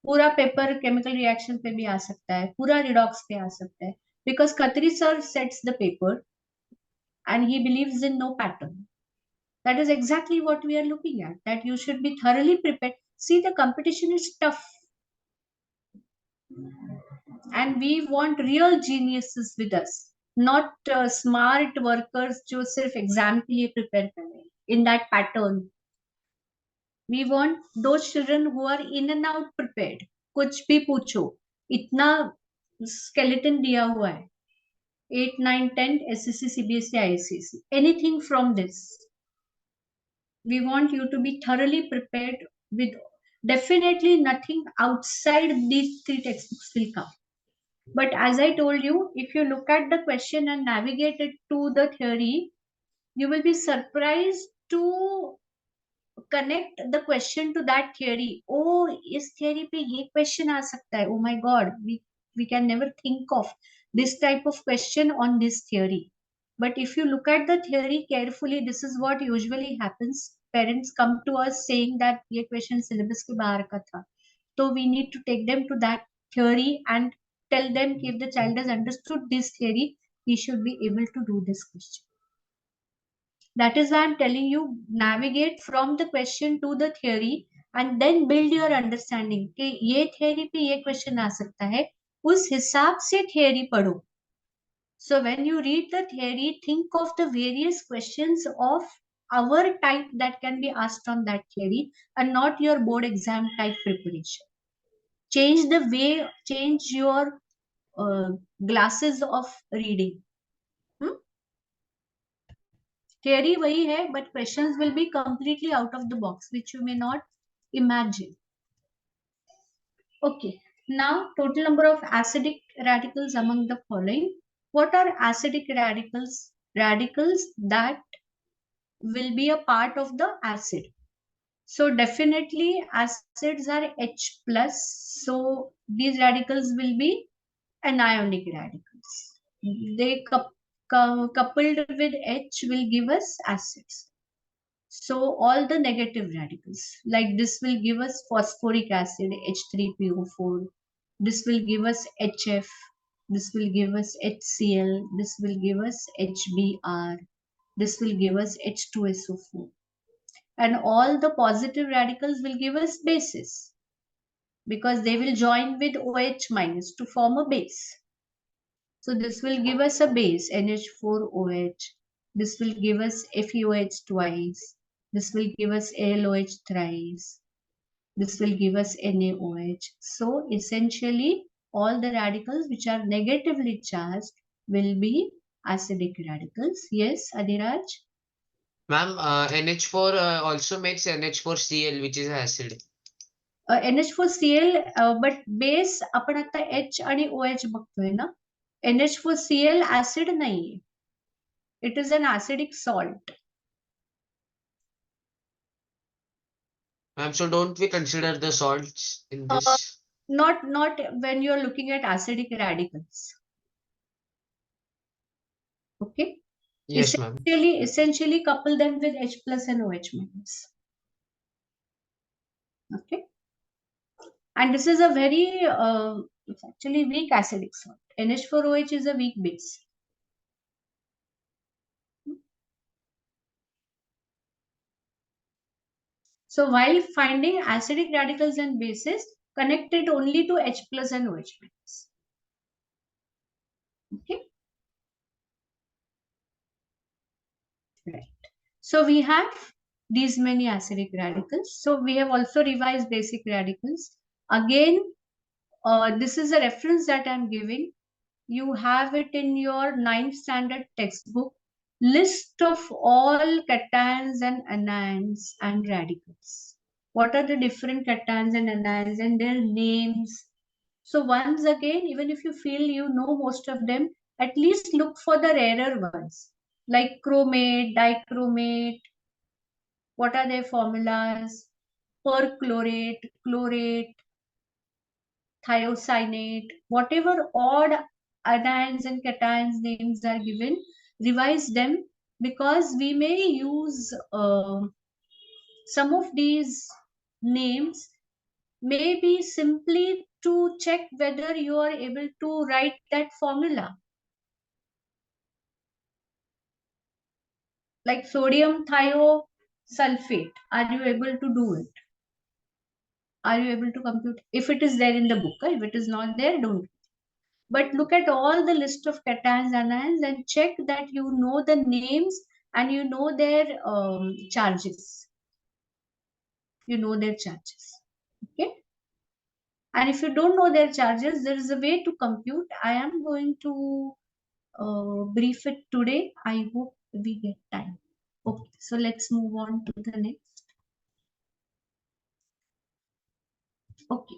पूरा पेपर केमिकल रिएक्शन पे भी आ सकता है, पूरा रिडॉक्स पे आ सकता है, because Khatri sir sets the paper and he believes in no pattern. That is exactly what we are looking at, that you should be thoroughly prepared. See, the competition is tough and we want real geniuses with us, not smart workers जो सिर्फ exam के लिए prepare कर रहे हैं in that pattern. We want those children who are in and out prepared. कुछ भी पूछो, इतना skeleton दिया हुआ है, 8, 9, 10 SSC, CBSE, ICSE, anything from this. We want you to be thoroughly prepared with definitely nothing outside these 3 textbooks will come. But as I told you, if you look at the question and navigate it to the theory, you will be surprised to connect the question to that theory. Oh, is theory पे ये question आ सकता है. Oh my God, we can never think of this type of question on this theory. But if you look at the theory carefully, this is what usually happens. Parents come to us saying that ये question syllabus के बाहर का था. So we need to take them to that theory and tell them if the child has understood this theory, he should be able to do this question. That is why I'm telling you, navigate from the question to the theory and then build your understanding कि ये theory पे ये question आ सकता है, उस हिसाब से theory पढ़ो. So when you read the theory, think of the various questions of our type that can be asked on that theory and not your board exam type preparation. Change the way, change your glasses of reading. Theory वही है, but questions will be completely out of the box, which you may not imagine. Okay, now total number of acidic radicals among the following. What are acidic radicals? Radicals that will be a part of the acid. So definitely acids are H plus. So these radicals will be anionic radicals. They coupled with H will give us acids. So all the negative radicals, like this will give us phosphoric acid, H3PO4. This will give us HF. This will give us HCl. This will give us HBr. This will give us H2SO4. And all the positive radicals will give us bases because they will join with OH minus to form a base. So this will give us a base, NH4OH. This will give us FeOH twice. This will give us ALOH thrice. This will give us NaOH. So essentially, all the radicals which are negatively charged will be acidic radicals. Yes, Adhiraj? Ma'am, NH4 also makes NH4Cl, which is acid. NH4Cl, but base आपण आता H आणि OH बघतोय ना. NH4Cl acid नाही. It is an acidic salt. Ma'am, so don't we consider the salts in this? Not when you are looking at acidic radicals. Okay. Yes, ma'am. Essentially couple them with H plus and OH minus. Okay. And this is a very, it's actually weak acidic salt. NH4OH is a weak base. So while finding acidic radicals and bases, connect it only to H plus and OH minus. Okay. Right. So we have these many acidic radicals. So we have also revised basic radicals. Again, this is a reference that I'm giving. You have it in your 9th standard textbook. List of all cations and anions and radicals. What are the different cations and anions and their names? So once again, even if you feel you know most of them, at least look for the rarer ones like chromate, dichromate, What are their formulas? Perchlorate, chlorate, thiocyanate, whatever odd anions and cations names are given, revise them, because we may use some of these names maybe simply to check whether you are able to write that formula. Like sodium thiosulfate, are you able to do it? Are you able to compute? If it is there in the book, if it is not there, don't. But look at all the list of cations, anions, and check that you know the names and you know their charges. You know their charges. Okay. And if you don't know their charges, there is a way to compute. I am going to brief it today. I hope we get time. Okay, so let's move on to the next. Okay.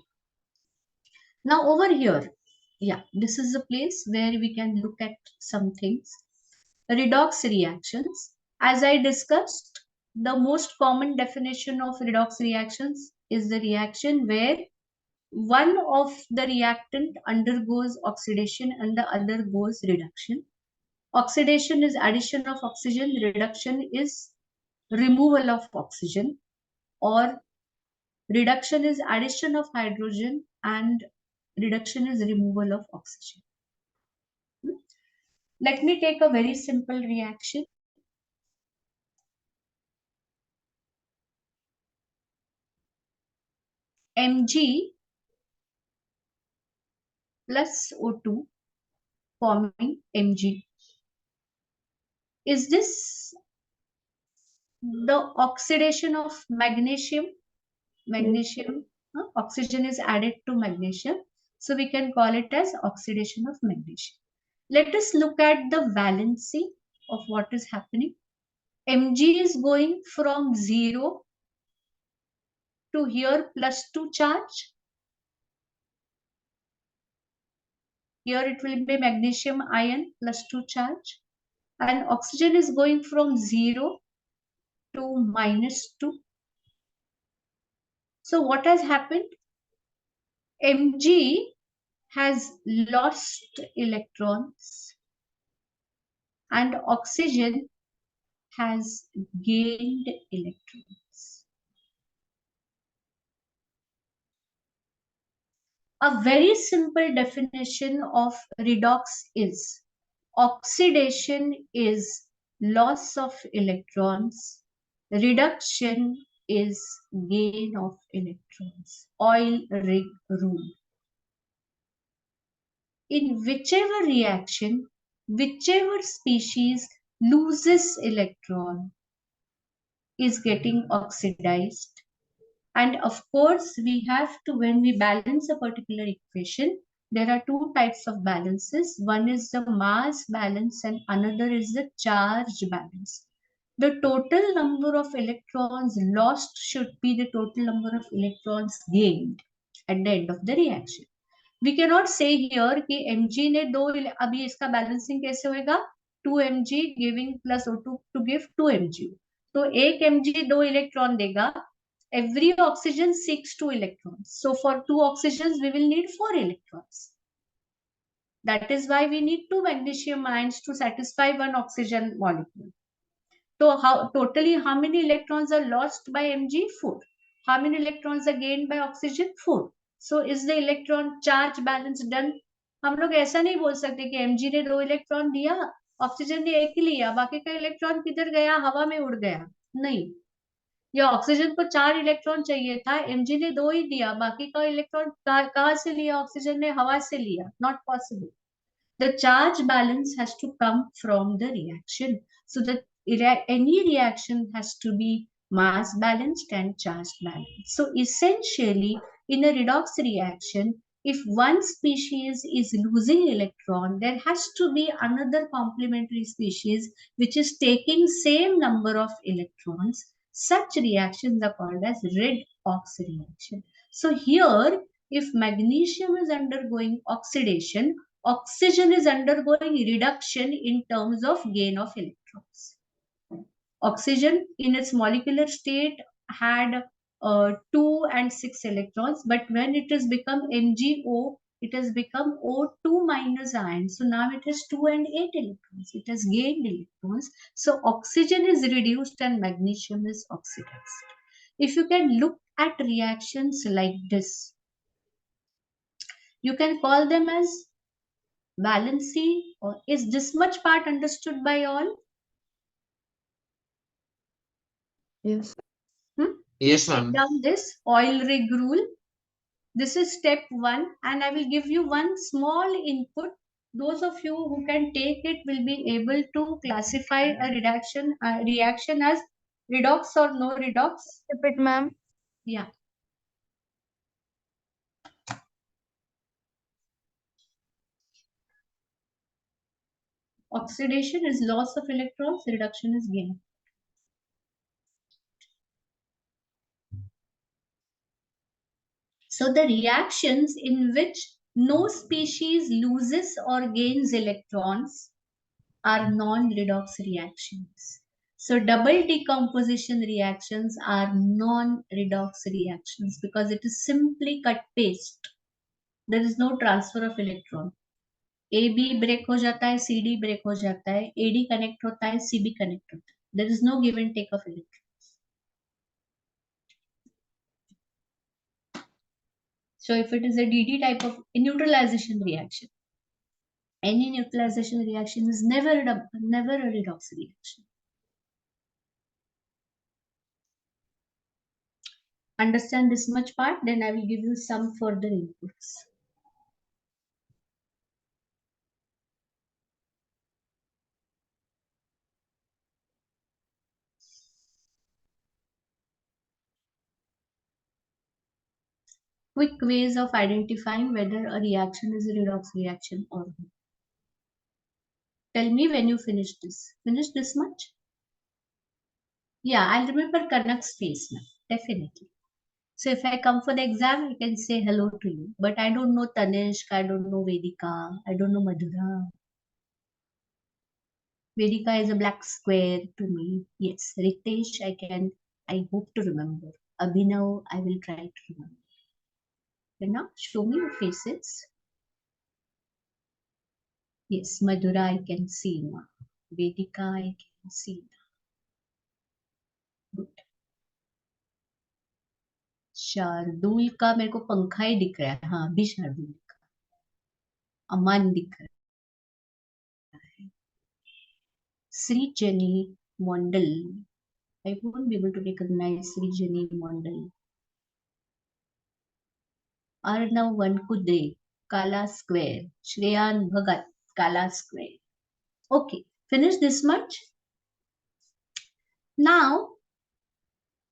Now over here, yeah, this is a place where we can look at some things. Redox reactions. As I discussed, the most common definition of redox reactions is the reaction where one of the reactant undergoes oxidation and the other goes reduction. Oxidation is addition of oxygen, reduction is removal of oxygen, or reduction is addition of hydrogen and reduction is removal of oxygen. Let me take a very simple reaction. Mg plus O2 forming Mg. Is this the oxidation of magnesium? Magnesium, oxygen is added to magnesium. So we can call it as oxidation of magnesium. Let us look at the valency of what is happening. Mg is going from 0 to here +2 charge. Here it will be magnesium ion +2 charge. And oxygen is going from 0 to -2. So what has happened? Mg has lost electrons and oxygen has gained electrons. A very simple definition of redox is oxidation is loss of electrons, reduction is gain of electrons. Oil rig rule. In whichever reaction, whichever species loses electron is getting oxidized. And of course, we have to, when we balance a particular equation, there are two types of balances. One is the mass balance and another is the charge balance. The total number of electrons lost should be the total number of electrons gained at the end of the reaction. We cannot say here कि Mg ने दो, अभी इसका balancing कैसे होएगा? 2 Mg giving plus O2 to give 2 Mg. तो एक Mg 2 electron देगा. Every oxygen seeks 2 electrons. So for 2 oxygens, we will need 4 electrons. That is why we need 2 magnesium ions to satisfy one oxygen molecule. So totally how many electrons are lost by Mg? 4. How many electrons are gained by oxygen? 4. So is the electron charge balance done? हम लोग ऐसा नहीं बोल सकते कि Mg ने 2 electron दिया, oxygen ने 1 ही लिया, बाकी का इलेक्ट्रॉन किधर गया? हवा में उड़ गया. नहीं, या ऑक्सीजन को 4 इलेक्ट्रॉन चाहिए था, Mg ने 2 ही दिया, बाकी का इलेक्ट्रॉन कहाँ से लिया? ऑक्सीजन ने हवा से लिया. Not possible. The charge balance has to come from the reaction. So that any reaction has to be mass balanced and charge balanced. So essentially, in a redox reaction, if one species is losing electron, there has to be another complementary species which is taking same number of electrons. Such reactions are called as redox reaction. So here, if magnesium is undergoing oxidation, oxygen is undergoing reduction in terms of gain of electrons. Oxygen in its molecular state had 2 and 6 electrons, but when it has become MgO, it has become O2 minus ion. So now it has 2 and 8 electrons. It has gained electrons. So oxygen is reduced and magnesium is oxidized. If you can look at reactions like this, you can call them as valency. Or is this much part understood by all? Yes. Yes, Please take ma'am. down this oil rig rule. This is step 1, and I will give you one small input. Those of you who can take it will be able to classify a reaction as redox or no redox. Repeat, ma'am. Yeah. Oxidation is loss of electrons, reduction is gain. So the reactions in which no species loses or gains electrons are non-redox reactions. So double decomposition reactions are non-redox reactions because it is simply cut paste. There is no transfer of electron. AB break हो जाता है, CD break हो जाता है, AD connect होता है, CB connect होता है. There is no give and take of electrons. So if it is a DD type of neutralization reaction, any neutralization reaction is never a redox reaction. Understand this much part, then I will give you some further inputs. Quick ways of identifying whether a reaction is a redox reaction or not. Tell me when you finish this. Finish this much? Yeah, I'll remember Kanak's face now, definitely. So if I come for the exam, I can say hello to you. But I don't know Tanishk, I don't know Vedika, I don't know Madhura. Vedika is a black square to me. Yes, Ritesh, I hope to remember. Abhinav, I will try to remember. But now, show me your faces. Yes, Madhura, I can see now. Vedika, I can see now. Good. Shardul का मेरे को पंखा ही दिख रहा है. हाँ, अभी शार्दुल दिख रहा है. अमान दिख रहा है. Sri Jenny Mondal. I won't be able to recognize Sri Jenny Mondal. Arnav Vankudre, Kala Square. Shreyan Bhagat, Kala Square. Okay, finish this much. Now,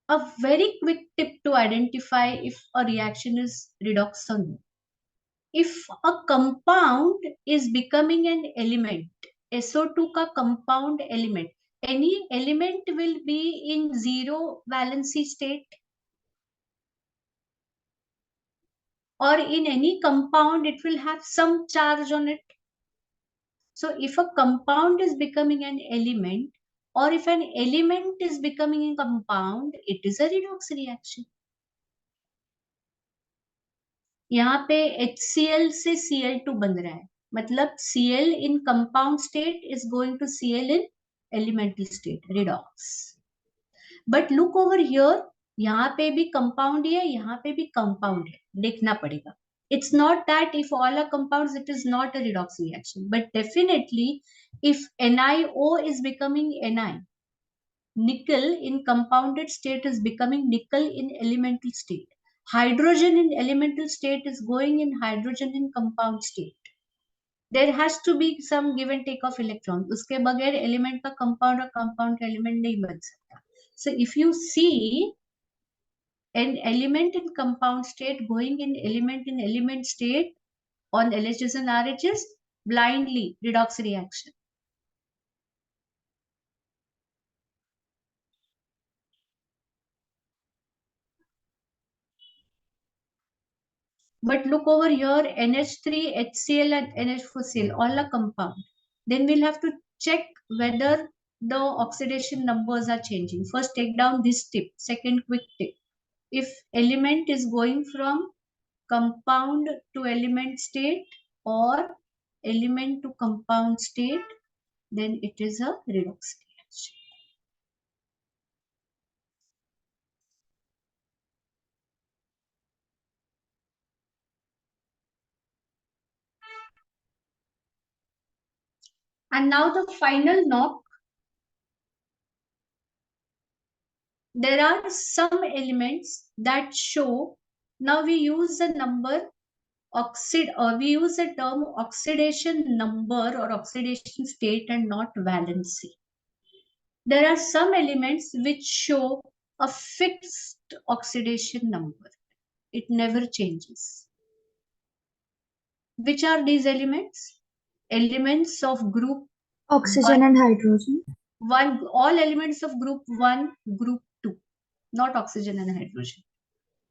a very quick tip to identify if a reaction is redox or not. If a compound is becoming an element, SO2 ka compound element, any element will be in zero valency state, or in any compound it will have some charge on it. So if a compound is becoming an element, or if an element is becoming a compound, it is a redox reaction. यहाँ पे HCl से Cl2 बन रहा है, मतलब Cl in compound state is going to Cl in elemental state, redox. But look over here, यहाँ पे भी compound ही है, यहाँ पे भी compound है, देखना पड़ेगा. It's not that if all are compounds, it is not a redox reaction, but definitely if NiO is becoming Ni, nickel in compounded state is becoming nickel in elemental state. Hydrogen in elemental state is going in hydrogen in compound state. There has to be some give and take of electrons. उसके बगैर element का compound और compound का element नहीं बन सकता. So if you see an element in compound state going in element state on LHS and RHS, blindly redox reaction. But look over here, NH3, HCl and NH4Cl, all are compound. Then we'll have to check whether the oxidation numbers are changing. First, take down this tip. Second, quick tip. If element is going from compound to element state or element to compound state, then it is a redox reaction. And now the final knock. There are some elements that show, now we use the number we use the term oxidation number or oxidation state and not valency. There are some elements which show a fixed oxidation number. It never changes. Which are these elements? Elements of group Oxygen and hydrogen. all elements of group 1, group 2, not oxygen and hydrogen.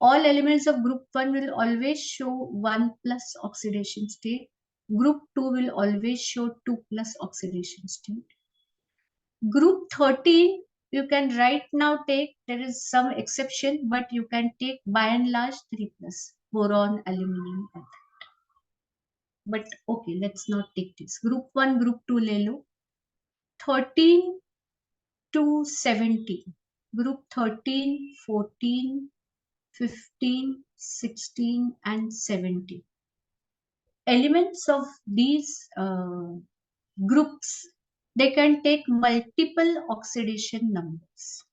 All elements of group 1 will always show 1 plus oxidation state. Group 2 will always show 2 plus oxidation state. Group 13, you can right now take, there is some exception, but you can take by and large 3 plus, boron, aluminum. But okay, let's not take this. Group 1, group 2 le lo. 13 to 17. Group 13, 14, 15, 16 and 17. Elements of these groups, they can take multiple oxidation numbers.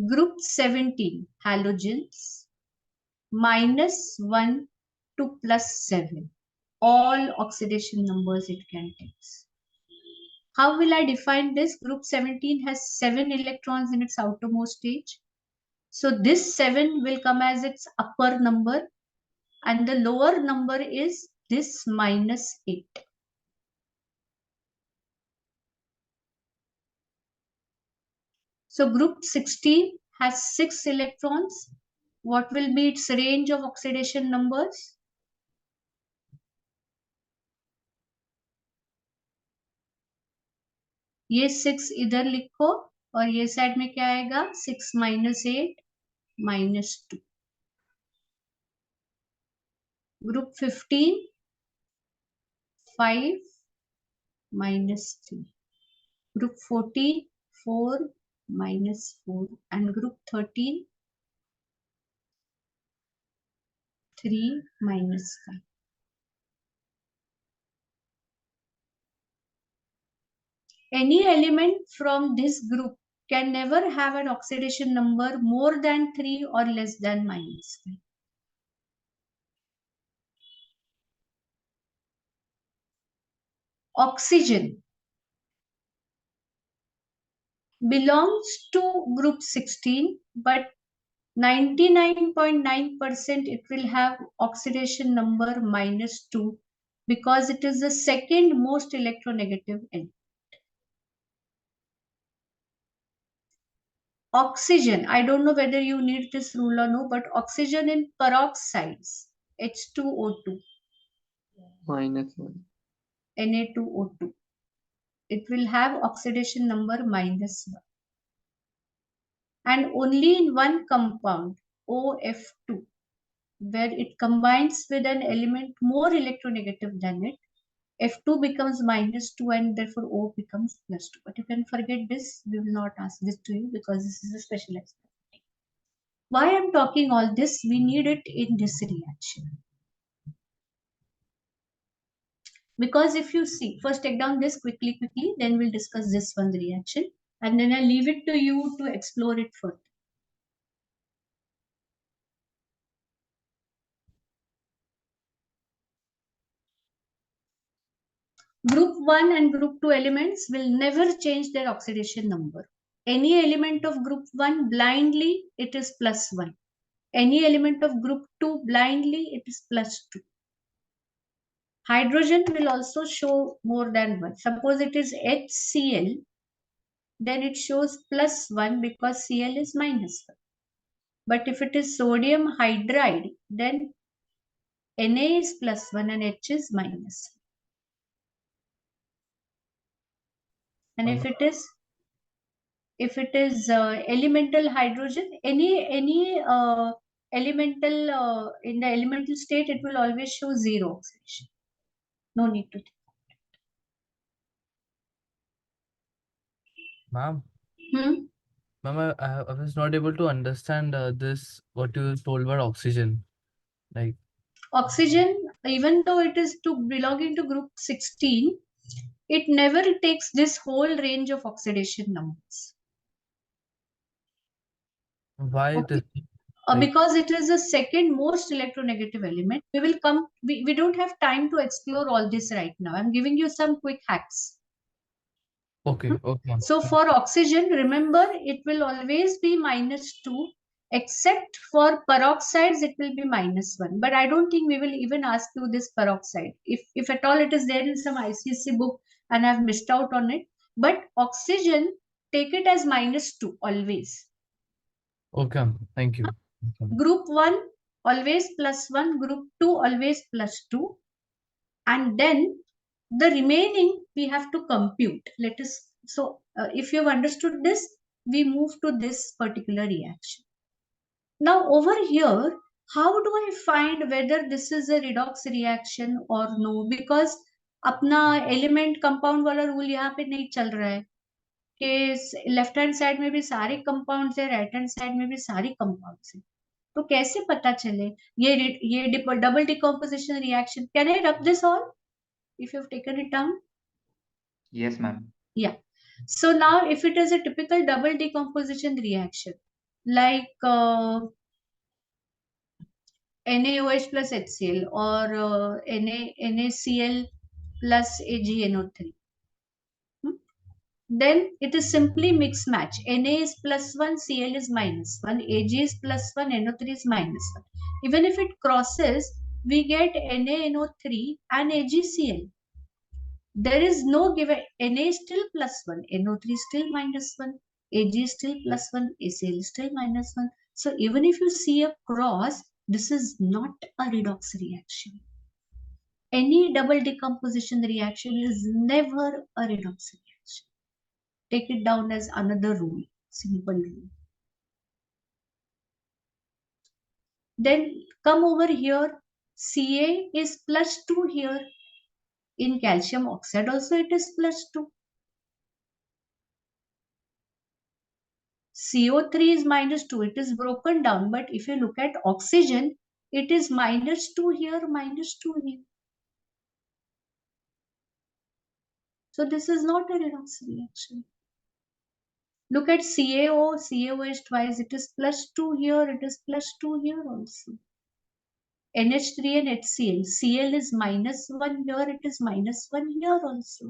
Group 17, halogens, -1 to +7. All oxidation numbers it can take. How will I define this? Group 17 has 7 electrons in its outermost stage. So this 7 will come as its upper number and the lower number is this -8. So group 16 has 6 electrons. What will be its range of oxidation numbers? ये 6 इधर लिखो और ये side में क्या आएगा? 6 - 8 -2. Group 15, 5 -3. Group 14, 4 -4. And group 13, 3 -5. Any element from this group can never have an oxidation number more than 3 or less than -5. Oxygen belongs to group 16, but 99.9% it will have oxidation number -2 because it is the second most electronegative element. Oxygen, I don't know whether you need this rule or no, but oxygen in peroxides, H2O2, -1. Na2O2, it will have oxidation number -1. And only in one compound, OF2, where it combines with an element more electronegative than it, F2 becomes -2 and therefore O becomes +2. But you can forget this, we will not ask this to you because this is a special experiment. Why I am talking all this? We need it in this reaction. Because if you see, first take down this quickly, then we'll discuss this one reaction and then I'll leave it to you to explore it further. Group 1 and group 2 elements will never change their oxidation number. Any element of group 1 blindly, it is +1. Any element of group 2 blindly, it is +2. Hydrogen will also show more than 1. Suppose it is HCl, then it shows +1 because Cl is -1. But if it is sodium hydride, then Na is +1 and H is -1. And if it is elemental hydrogen, any elemental in the elemental state, it will always show 0 oxidation. No need to think. Ma'am, Hmm? ma'am, I was not able to understand this, what you told about oxygen. Like, Oxygen, even though it is to belonging to group 16, it never takes this whole range of oxidation numbers. why Okay. this? Like, Because it is the second most electronegative element. We don't have time to explore all this right now. I'm giving you some quick hacks. okay, okay, ma'am. So for oxygen, remember it will always be -2, except for peroxides, it will be -1. But I don't think we will even ask you this peroxide. If at all it is there in some ICSE book and I've missed out on it. But oxygen, take it as -2 always. Okay, ma'am. Thank you. Okay. Group 1 always +1, group 2 always +2, and then the remaining we have to compute. Let us, so if you've understood this, we move to this particular reaction. Now over here, how do I find whether this is a redox reaction or no? Because अपना element compound वाला rule यहाँ पे नहीं चल रहा है कि left hand side में भी सारे कंपाउंड्स है, राइट हैंड साइड में भी सारे कंपाउंड्स है. तो कैसे पता चले ये double decomposition reaction? Can I rub this all if you've taken it down? Yes, ma'am. Yeah. So now if it is a typical double decomposition reaction, like NaOH plus HCl or NaCl plus AgNO3, then it is simply mix match. Na is +1, Cl is -1, Ag is +1, NO3 is -1. Even if it crosses, we get NaNO3 and AgCl. There is no given. Na is still +1, NO3 is still -1, Ag is still +1, ACl is still -1. So even if you see a cross, this is not a redox reaction. Any double decomposition reaction is never a redox reaction. Take it down as another rule, simple rule. Then come over here, Ca is +2 here. In calcium oxide also it is +2. CO3 is -2, it is broken down, but if you look at oxygen, it is -2 here, -2 here. So this is not a redox reaction. Look at CaO, CaO is twice, it is +2 here, it is +2 here also. NH3 and HCl, Cl is -1 here, it is -1 here also.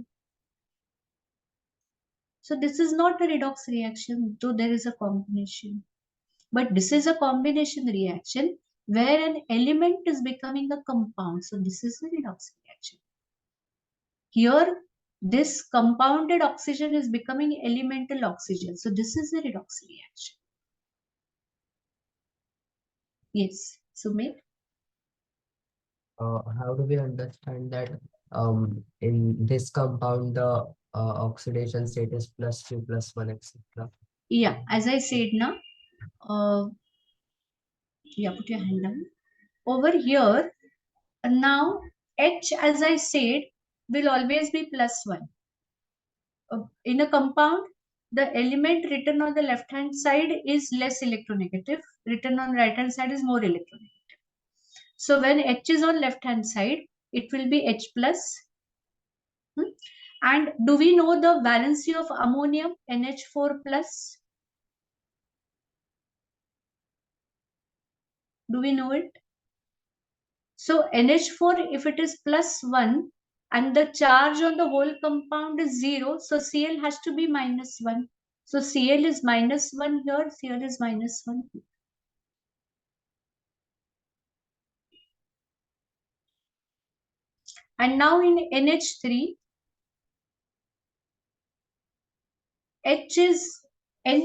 So this is not a redox reaction, though there is a combination. But this is a combination reaction where an element is becoming a compound. So this is a redox reaction. Here, this compounded oxygen is becoming elemental oxygen. So this is a redox reaction. Yes, Sumit? How do we understand that in this compound the oxidation state is +2, +1, etc.? Yeah, as I said now, yeah, put your hand down. Over here, now H, as I said, will always be +1. In a compound, the element written on the left hand side is less electronegative, written on right hand side is more electronegative. So when H is on left hand side, it will be H plus. And do we know the valency of ammonium, NH4 plus? Do we know it? So NH4, if it is +1 and the charge on the whole compound is 0, so Cl has to be -1. So Cl is -1 here, Cl is -1 here. And now in NH3, N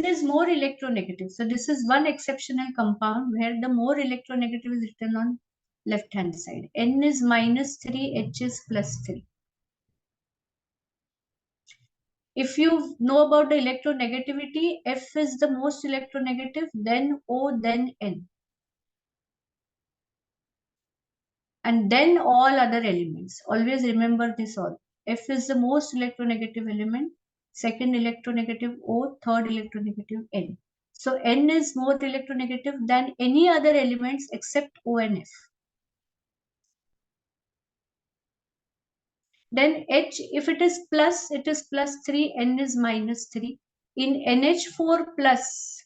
is more electronegative. So this is one exceptional compound where the more electronegative is written on left hand side. N is -3, H is +3. If you know about the electronegativity, F is the most electronegative, then O, then N. And then all other elements. Always remember this all. F is the most electronegative element, second electronegative O, third electronegative N. So N is more electronegative than any other elements except O and F. Then H, if it is plus, it is +3, N is -3. In NH4 plus,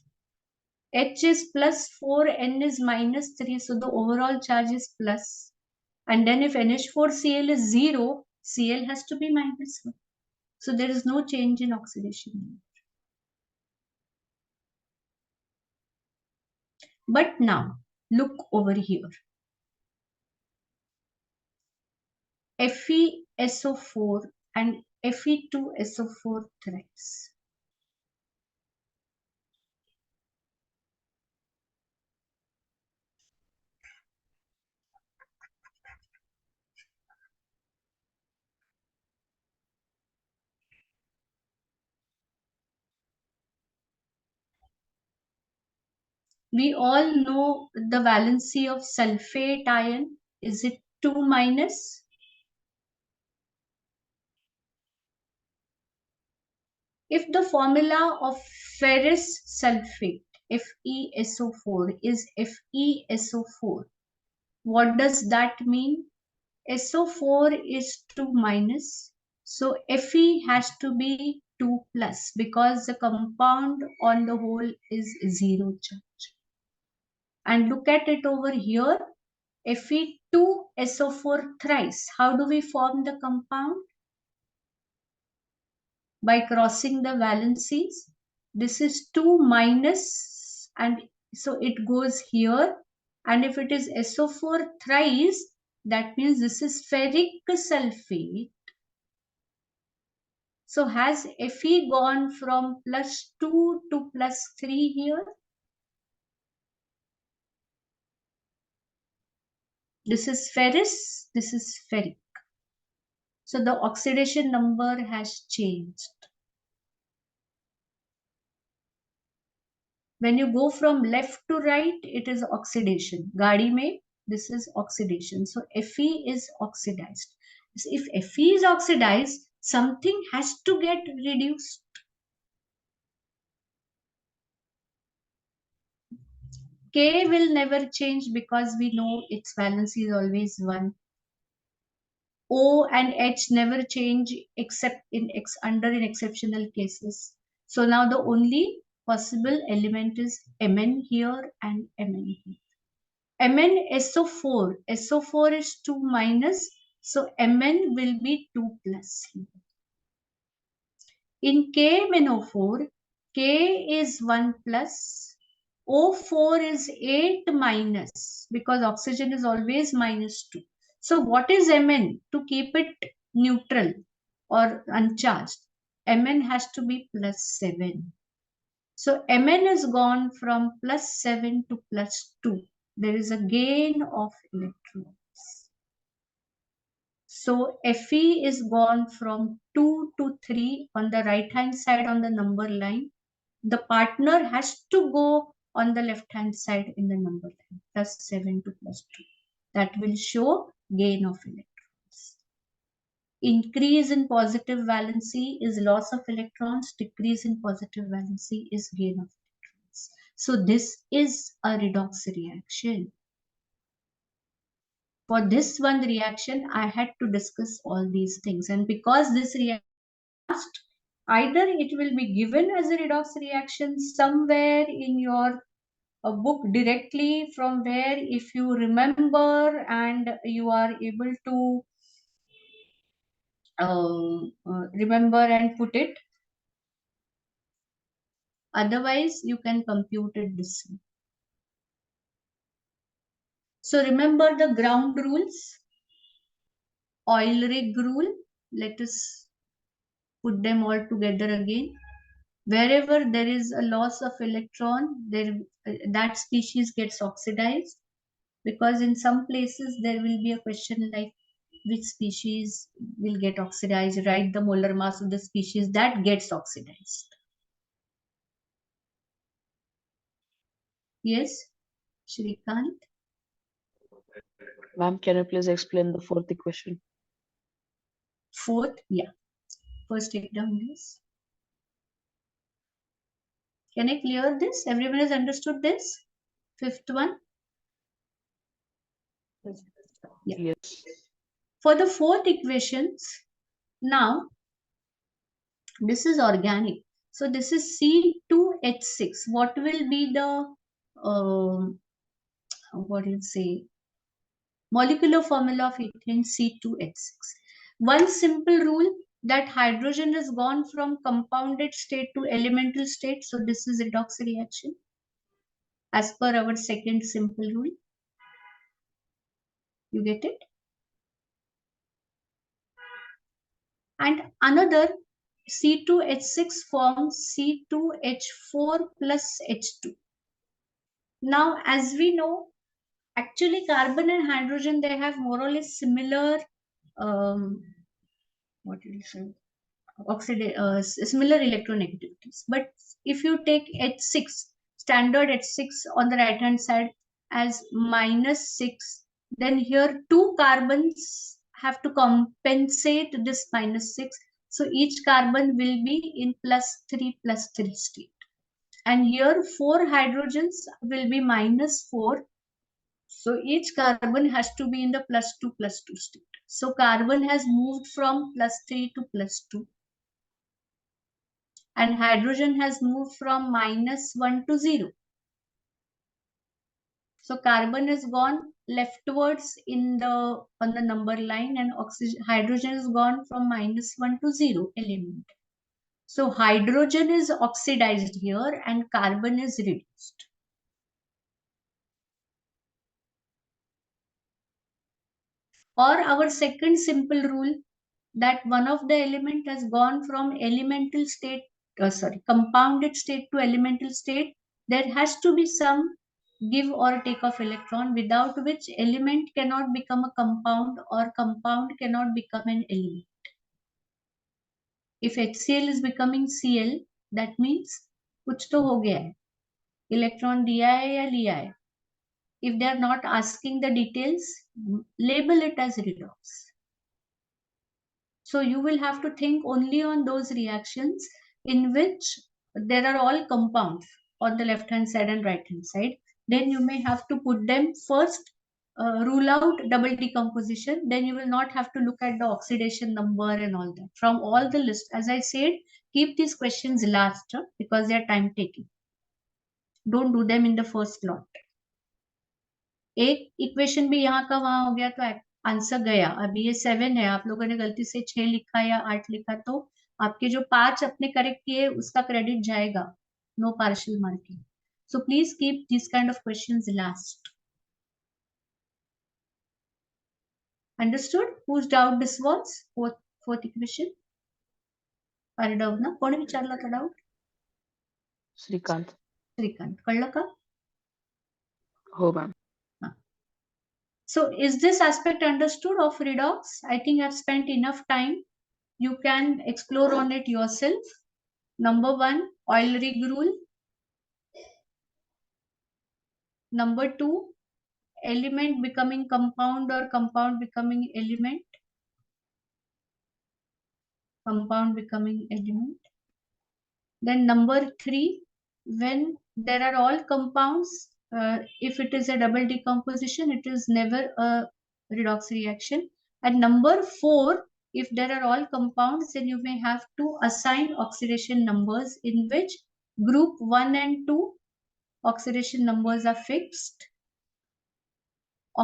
H is +4, N is -3, so the overall charge is plus. And then if NH4Cl is 0, Cl has to be -1. So there is no change in oxidation. But now, look over here. FeSO4 and Fe2SO4 thrice. We all know the valency of sulfate ion. Is it 2-? If the formula of ferrous sulfate, FeSO4, is FeSO4, what does that mean? SO4 is 2-, so Fe has to be 2+, because the compound on the whole is 0 charge. And look at it over here, Fe2SO4 thrice. How do we form the compound? By crossing the valencies. This is 2-, and so it goes here. And if it is SO4 thrice, that means this is ferric sulfate. So has Fe gone from +2 to +3 here? This is ferrous, this is ferric. So the oxidation number has changed. When you go from left to right, it is oxidation. Gaadi mein, this is oxidation. So Fe is oxidized. So if Fe is oxidized, something has to get reduced. K will never change because we know its valency is always 1. O and H never change except in under in exceptional cases. So now the only possible element is Mn here and Mn here. MnSO4, SO4 is 2-, so Mn will be 2+ here. In KMnO4, K is 1+, O4 is 8-, because oxygen is always -2. So what is Mn? To keep it neutral or uncharged, Mn has to be +7. So Mn is gone from +7 to +2. There is a gain of electrons. So Fe is gone from 2 to 3 on the right hand side on the number line. The partner has to go on the left hand side in the number line, +7 to +2. That will show gain of electrons. Increase in positive valency is loss of electrons, decrease in positive valency is gain of electrons. So this is a redox reaction. For this one reaction, I had to discuss all these things. And because this reaction asked, either it will be given as a redox reaction somewhere in your book directly, from where if you remember and you are able to remember and put it. Otherwise, you can compute it this way. So remember the ground rules, oil rig rule. Let us put them all together again. Wherever there is a loss of electron, that species gets oxidized. because in some places there will be a question like which species will get oxidized, write the molar mass of the species that gets oxidized. Yes, Shrikant? Ma'am, can you please explain the fourth equation? Fourth, yeah. First take down this. Can I clear this? Everyone has understood this? Fifth one? Yeah. Yes. For the fourth equations, now this is organic. So this is C2H6. What will be the what do you say? Molecular formula of ethane C2H6. One simple rule that hydrogen has gone from compounded state to elemental state. So this is redox reaction as per our second simple rule. You get it? And another C2H6 forms C2H4 plus H2. Now, as we know, actually carbon and hydrogen, they have more or less similar, what do you say? Similar electronegativities. But if you take H6, standard H6 on the right hand side as -6, then here two carbons have to compensate this -6. So each carbon will be in +3 state. And here 4 hydrogens will be -4. So each carbon has to be in the +2 state. So carbon has moved from +3 to +2. And hydrogen has moved from -1 to 0. So carbon has gone leftwards in the on the number line, and hydrogen has gone from -1 to 0 element. So hydrogen is oxidized here and carbon is reduced. Or our second simple rule, that one of the element has gone from elemental state, compounded state to elemental state, there has to be some give or take of electron, without which element cannot become a compound or compound cannot become an element. If HCl is becoming Cl, that means कुछ तो हो गया है, electron दिया है या लिया है. If they are not asking the details, label it as redox. So you will have to think only on those reactions in which there are all compounds on the left hand side and right hand side. Then you may have to put them first, rule out double decomposition. Then you will not have to look at the oxidation number and all that. From all the list, as I said, keep these questions last because they are time taking. Don't do them in the first lot. एक equation भी यहाँ का वहां हो गया तो answer गया. अभी ये 7 है, आप लोगों ने गलती से 6 लिखा या 8 लिखा तो आपके जो 5 अपने करेक्ट किए उसका क्रेडिट जाएगा. No partial marking. So please keep this kind of questions last. Understood? Whose doubt this was fourth equation? अरे डाउट ना कोणी विचारला का डाउट? श्रीकांत. श्रीकांत, कळलं का? हो ma'am. So is this aspect understood of redox? I think I've spent enough time. You can explore on it yourself. Number 1, oil rig rule. Number 2, element becoming compound or compound becoming element. Compound becoming element. Then number 3, when there are all compounds, if it is a double decomposition, it is never a redox reaction. And number 4, if there are all compounds, then you may have to assign oxidation numbers in which group 1 and 2 oxidation numbers are fixed.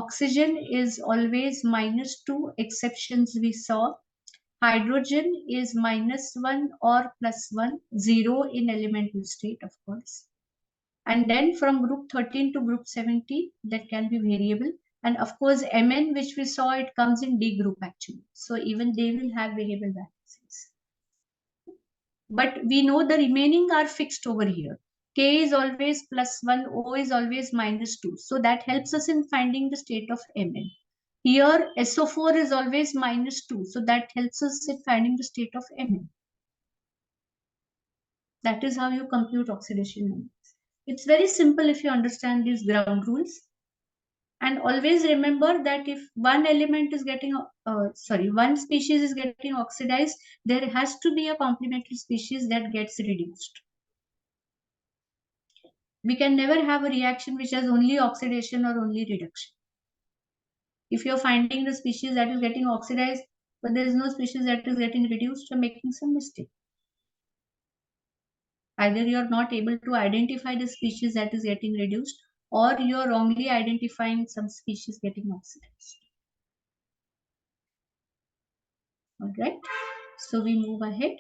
Oxygen is always -2, exceptions we saw. Hydrogen is -1 or +1, 0 in elemental state, of course. And then from group 13 to group 17, that can be variable. And of course, Mn, which we saw, it comes in D group actually. So even they will have variable valencies. But we know the remaining are fixed over here. K is always +1, O is always -2. So that helps us in finding the state of Mn. Here, SO4 is always -2. So that helps us in finding the state of Mn. That is how you compute oxidation index. It's very simple if you understand these ground rules. And always remember that if one element is getting, one species is getting oxidized, there has to be a complementary species that gets reduced. We can never have a reaction which has only oxidation or only reduction. If you're finding the species that is getting oxidized, but there is no species that is getting reduced, you're making some mistake. Either you're not able to identify the species that is getting reduced, or you're wrongly identifying some species getting oxidized. All right, so we move ahead.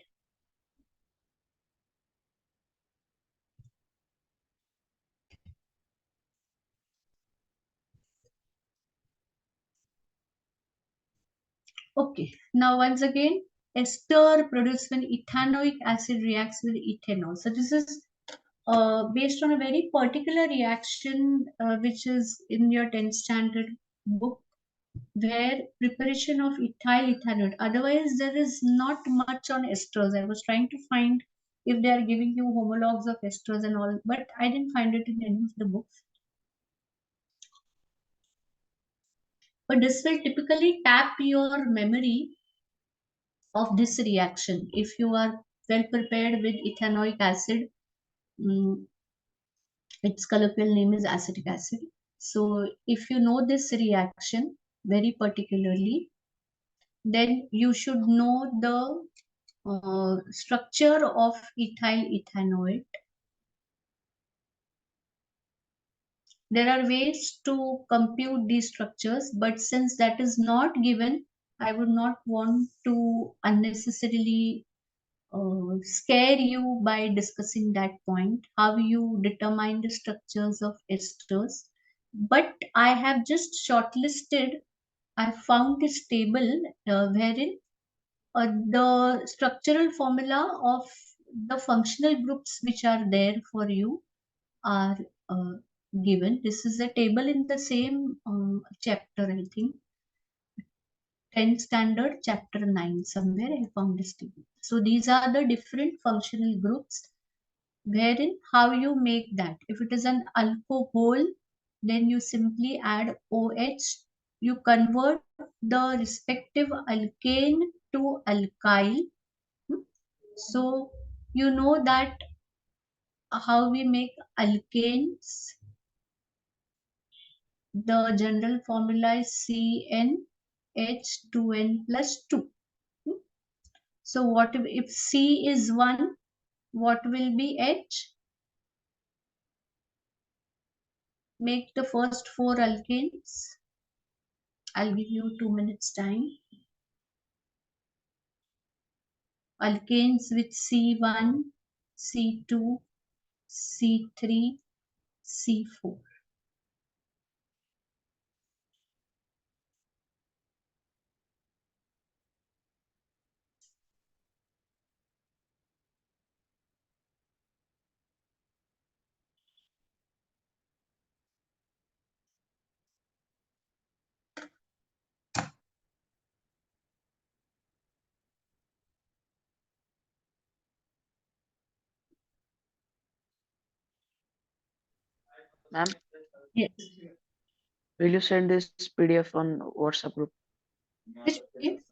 Okay, now once again, ester produced when ethanoic acid reacts with ethanol. So this is based on a very particular reaction which is in your 10th standard book, where preparation of ethyl ethanoate. Otherwise, there is not much on esters. I was trying to find if they are giving you homologs of esters and all, but I didn't find it in any of the books. But this will typically tap your memory of this reaction. If you are well prepared with ethanoic acid, its colloquial name is acetic acid. So if you know this reaction very particularly, then you should know the structure of ethyl ethanoate. There are ways to compute these structures, but since that is not given, I would not want to unnecessarily scare you by discussing that point, how you determine the structures of esters. But I have just shortlisted, I found this table wherein the structural formula of the functional groups which are there for you are given. This is a table in the same chapter, I think. 10th standard, chapter 9, somewhere I found this table. So these are the different functional groups, wherein how you make that. If it is an alcohol, then you simply add OH. You convert the respective alkane to alkyl. So you know that how we make alkanes. The general formula is CnH2n plus 2. So what if C is 1, what will be H? Make the first 4 alkanes. I'll give you 2 minutes time. Alkanes with C1, C2, C3, C4. Ma'am, Yes. will you send this PDF on WhatsApp group? Which PDF?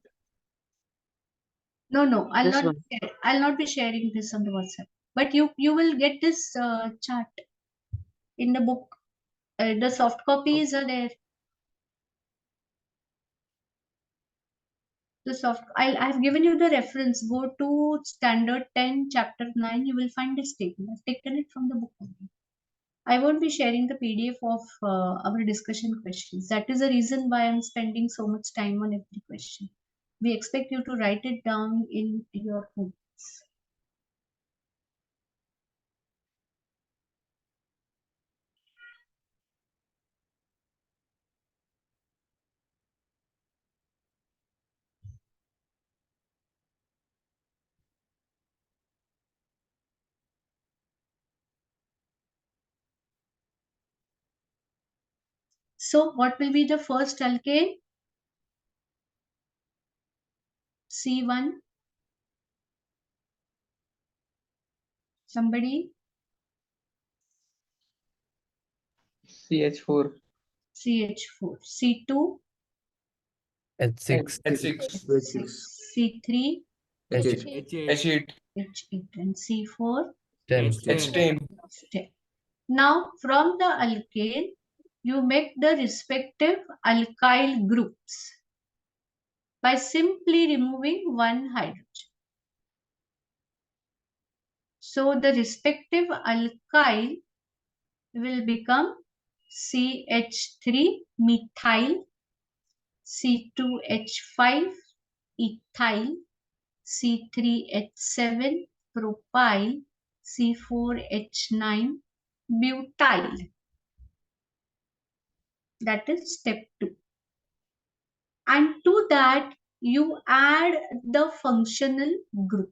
No, I'll This not. one. I'll not be sharing this on the WhatsApp. But you will get this chart in the book. The soft copies are there. I've given you the reference. Go to standard 10, chapter 9. You will find this table. I've taken it from the book only. I won't be sharing the PDF of our discussion questions. That is the reason why I'm spending so much time on every question. We expect you to write it down in your notes. So what will be the first alkane? C1. Somebody? CH4. CH4. C2. H6. C3. H8. H8. And C4. 10. H10. Now from the alkane, you make the respective alkyl groups by simply removing one hydrogen. So the respective alkyl will become CH3 methyl, C2H5 ethyl, C3H7 propyl, C4H9 butyl. That is step 2. And to that you add the functional group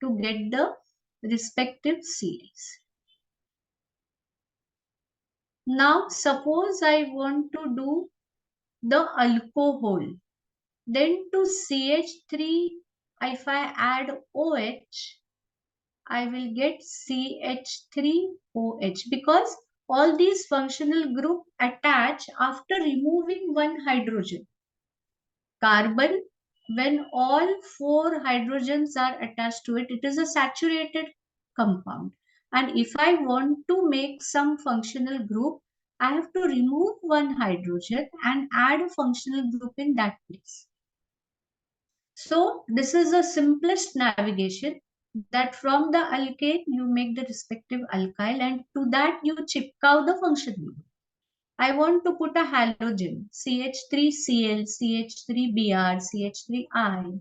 to get the respective series. Now suppose I want to do the alcohol. Then to CH3, if I add OH, I will get CH3OH because all these functional group attach after removing one hydrogen. Carbon, when all 4 hydrogens are attached to it, it is a saturated compound. And if I want to make some functional group, I have to remove one hydrogen and add a functional group in that place. So this is the simplest navigation, that from the alkane you make the respective alkyl and to that you chipkaw the functional group. I want to put a halogen, CH3Cl, CH3Br, CH3I.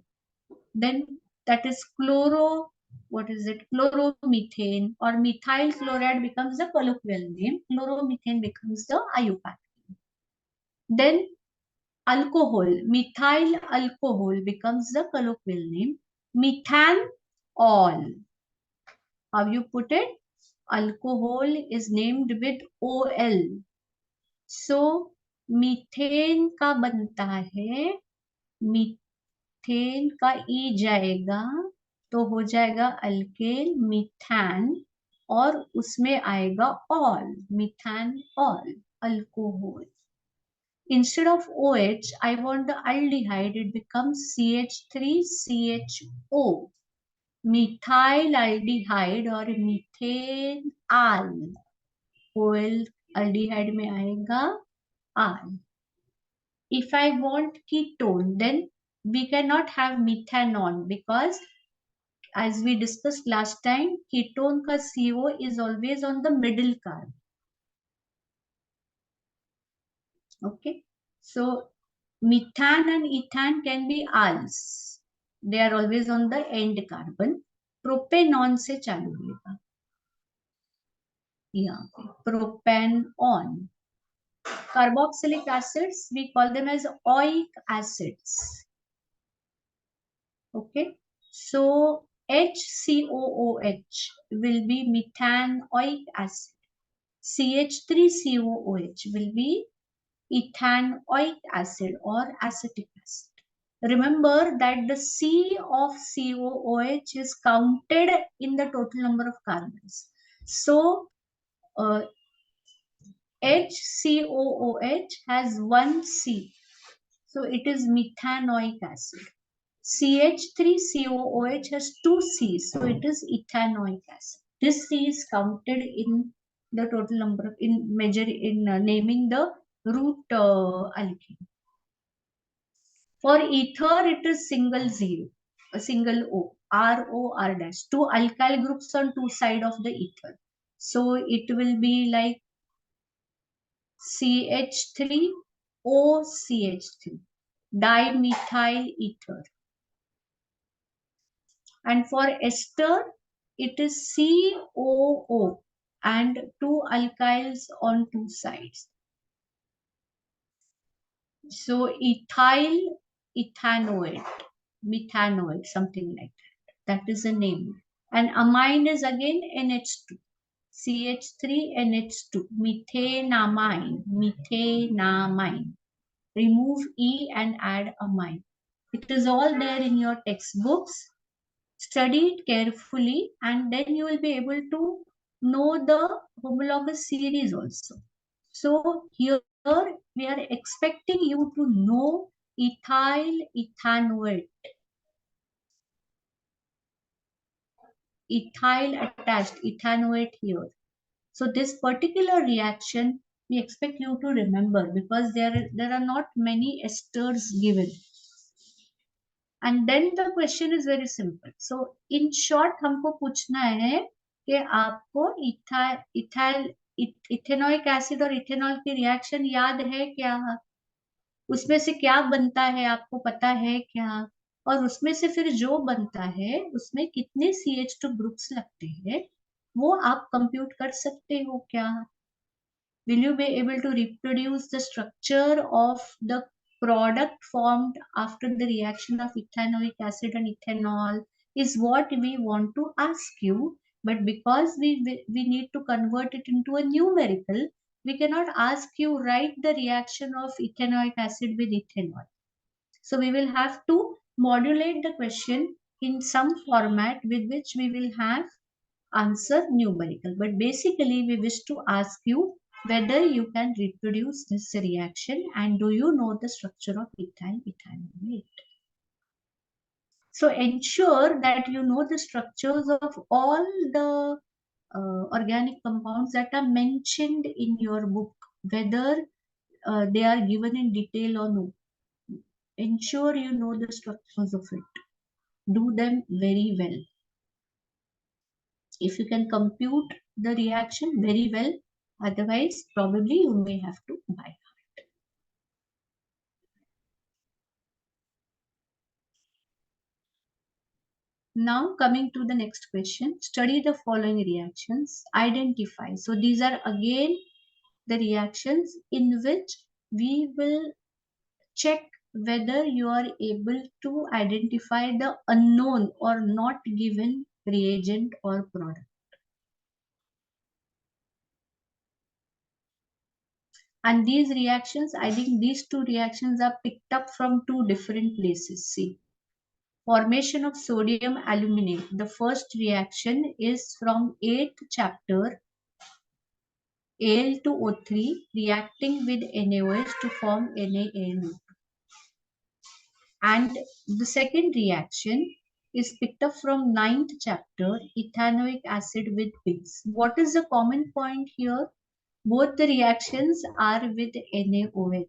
Then that is chloromethane or methyl chloride becomes the colloquial name. Chloromethane becomes the IUPAC. Then alcohol, methyl alcohol becomes the colloquial name. Methanol. How you put it? Alcohol is named with OL. So methane का बनता है, methane का ई जाएगा तो हो जाएगा अल्केल मीथान और उसमें आएगा ऑल, methanol, alcohol. Instead of OH, I want the aldehyde, it becomes CH3CHO, methyl aldehyde or methane al. OL aldehyde में आएगा al. If I want ketone, then we cannot have methanol because as we discussed last time, ketone ka CO is always on the middle carbon. Okay, so methan and ethane can be alls. They are always on the end carbon. Propanon से चालू होगा. Yeah, propanon. Carboxylic acids, we call them as oic acids. Okay, so HCOOH will be methanoic acid. CH3COOH will be ethanoic acid or acetic acid. Remember that the C of COOH is counted in the total number of carbons. So HCOOH has one C. So it is methanoic acid. CH3COOH has two C's. So it is ethanoic acid. This C is counted in the total number of, naming the root alkene. For ether, it is single zero, a single O, R dash. Two alkyl groups on two sides of the ether. So it will be like CH3OCH3, dimethyl ether. And for ester, it is COO and two alkyls on two sides. So ethyl ethanoate, methanoate, something like that. That is a name. And amine is again NH2. CH3NH2, methenamine, methenamine. Remove E and add amine. It is all there in your textbooks. Study it carefully and then you will be able to know the homologous series also. So here we are expecting you to know ethyl ethanoate. Ethyl attached, ethanoate here. So this particular reaction we expect you to remember because there are not many esters given. And then the question is very simple. So in short हमको पूछना है कि आपको ethanoic acid और ethanol की reaction याद है क्या, उसमें से क्या बनता है आपको पता है क्या, और उसमें से फिर जो बनता है उसमें कितने CH2 ग्रुप्स लगते हैं वो आप कंप्यूट कर सकते हो क्या? Will you be able to reproduce the structure of the product formed after the reaction of ethanoic acid and ethanol is what we want to ask you. But because we need to convert it into a numerical, we cannot ask you write the reaction of ethanoic acid with ethanol. So we will have to modulate the question in some format with which we will have answer numerical. But basically we wish to ask you whether you can reproduce this reaction and do you know the structure of ethyl ethanoate. So ensure that you know the structures of all the organic compounds that are mentioned in your book, whether they are given in detail or no. Ensure you know the structures of it. Do them very well. If you can compute the reaction very well, otherwise probably you may have to buy heart. Now coming to the next question, study the following reactions, identify. So these are again the reactions in which we will check whether you are able to identify the unknown or not given reagent or product. And these reactions, I think these two reactions are picked up from two different places. See, formation of sodium aluminate. The first reaction is from 8th chapter, Al2O3 reacting with NaOH to form NaANO. And the second reaction is picked up from 9th chapter, ethanoic acid with base. What is the common point here? Both the reactions are with NaOH.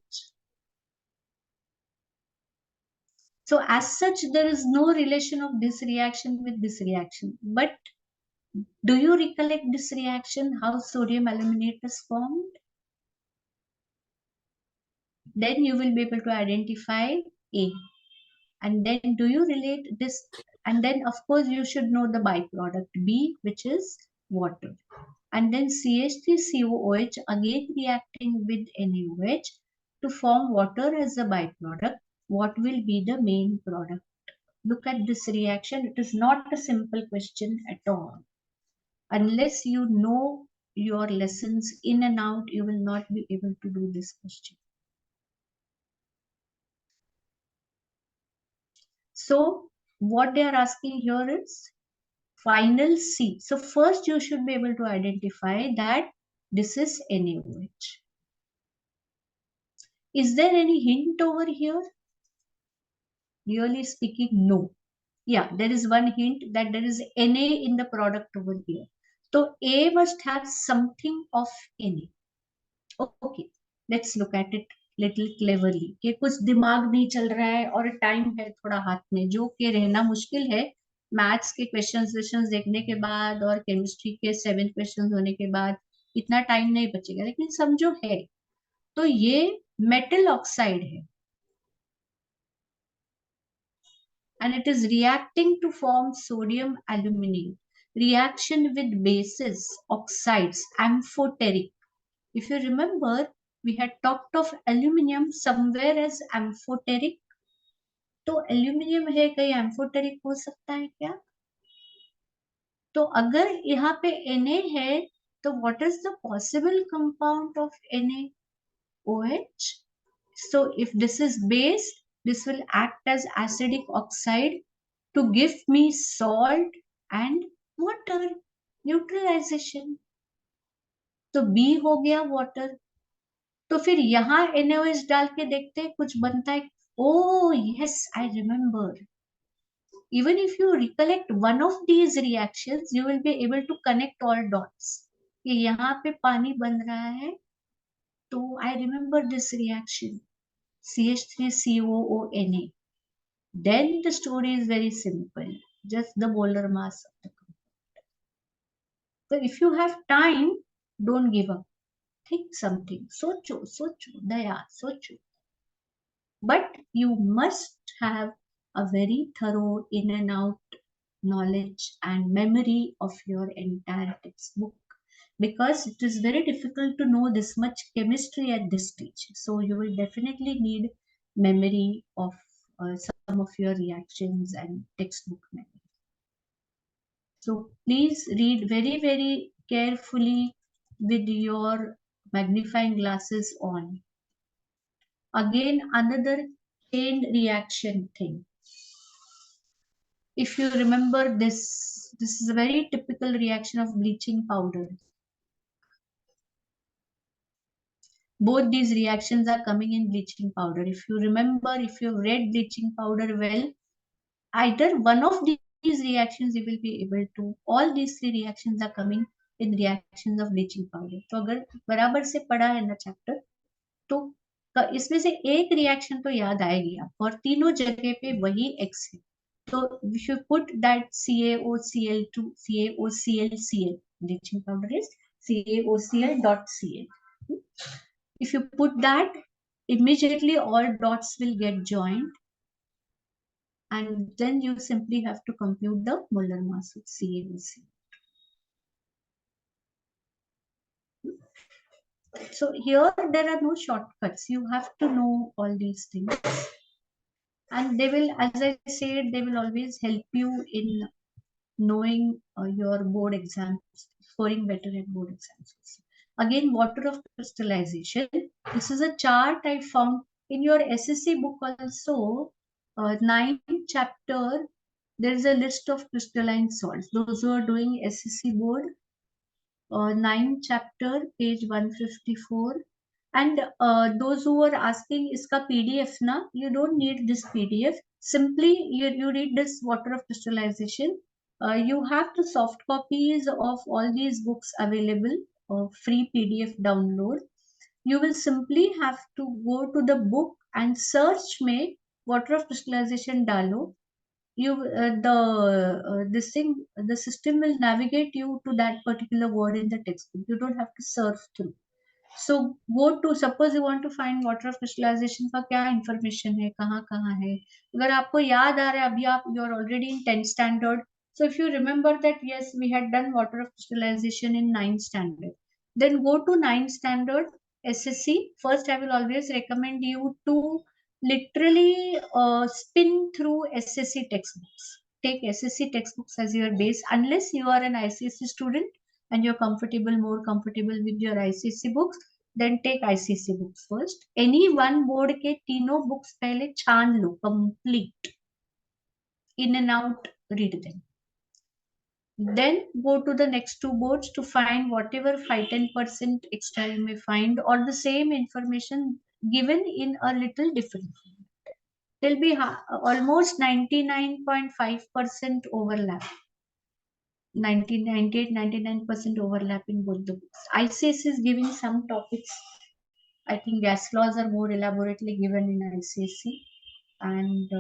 So as such, there is no relation of this reaction with this reaction. But do you recollect this reaction, how sodium aluminate is formed? Then you will be able to identify A. And then do you relate this? And then of course you should know the byproduct B, which is water. And then CH3COOH again reacting with NaOH to form water as a byproduct. What will be the main product? Look at this reaction. It is not a simple question at all. Unless you know your lessons in and out, you will not be able to do this question. So what they are asking here is final C. So first you should be able to identify that this is NaOH. Is there any hint over here? Really speaking, no. Yeah, there is one hint that there is Na in the product over here. So A must have something of Na. Okay, let's look at it little cleverly. कि कुछ दिमाग नहीं चल रहा है और time है थोड़ा हाथ में, जो कि रहना मुश्किल है मैथ्स के क्वेश्चंस देखने के बाद और केमिस्ट्री के 7 क्वेश्चंस होने के बाद इतना टाइम नहीं बचेगा, लेकिन समझो है तो ये मेटल ऑक्साइड है and it is reacting to form sodium aluminate. Reaction with bases, oxides, amphoteric. If you remember, we had talked of aluminium somewhere as amphoteric. तो aluminium है, कहीं amphoteric हो सकता है क्या? तो अगर यहाँ पे Na है So what is the possible compound of NaOH? So if this is base, this will act as acidic oxide to give me salt and water, neutralization. तो B हो गया water. तो फिर यहाँ NaOH डाल के देखते हैं कुछ बनता है. Oh yes, I remember. Even if you recollect one of these reactions, you will be able to connect all dots. कि यहाँ पे पानी बन रहा है, तो I remember this reaction, CH3COONA. Then the story is very simple, just the molar mass of the compound. So if you have time, don't give up. Think something. Socho, Daya, socho. But you must have a very thorough in and out knowledge and memory of your entire textbook, because it is very difficult to know this much chemistry at this stage. So you will definitely need memory of some of your reactions and textbook memory. So please read very, very carefully with your magnifying glasses on. Again, another chain reaction thing. If you remember this is a very typical reaction of bleaching powder. Both these reactions are coming in bleaching powder. If you remember, if you read bleaching powder well, either one of these reactions you will be able to, all these three reactions are coming in reactions of bleaching powder. तो अगर बराबर से पढ़ा है ना chapter, तो इसमें से एक रिएक्शन तो याद आएगी आपको, और तीनों जगह पे वही X है. So if you put that CaOCl to CaOClCl, bleaching powder is CaOCl.Cl. If you put that, immediately all dots will get joined, and then you simply have to compute the molar mass of CaOCl. So here there are no shortcuts. You have to know all these things. And they will, as I said, they will always help you in knowing your board exams, scoring better at board exams. Again, water of crystallization. This is a chart I found in your SSC book also. 9th chapter, there is a list of crystalline salts. Those who are doing SSC board, 9th chapter, page 154. And those who are asking, iska PDF na, you don't need this PDF. Simply, you read this water of crystallization. You have the soft copies of all these books available, free PDF download. You will simply have to go to the book and search में water of crystallization डालो. You the system will navigate you to that particular word in the textbook. You don't have to surf through. So go to, suppose you want to find water of crystallization का क्या information है, कहाँ है. अगर आपको याद आ रहा है, अभी आप you are already in 10th standard. So if you remember that yes, we had done water of crystallization in 9th standard, then go to 9th standard SSC. First, I will always recommend you to literally spin through SSC textbooks. Take SSC textbooks as your base, unless you are an ICSE student and you're more comfortable with your ICSE books, then take ICSE books first. Any one board के तीनों books पहले छान लो, complete, in and out, read them. Then go to the next two boards to find whatever 5-10% extra you may find, or the same information given in a little different form. There'll be almost 99.5% overlap. 99% overlap in both the books. ICS is giving some topics. I think gas laws are more elaborately given in ICSE, and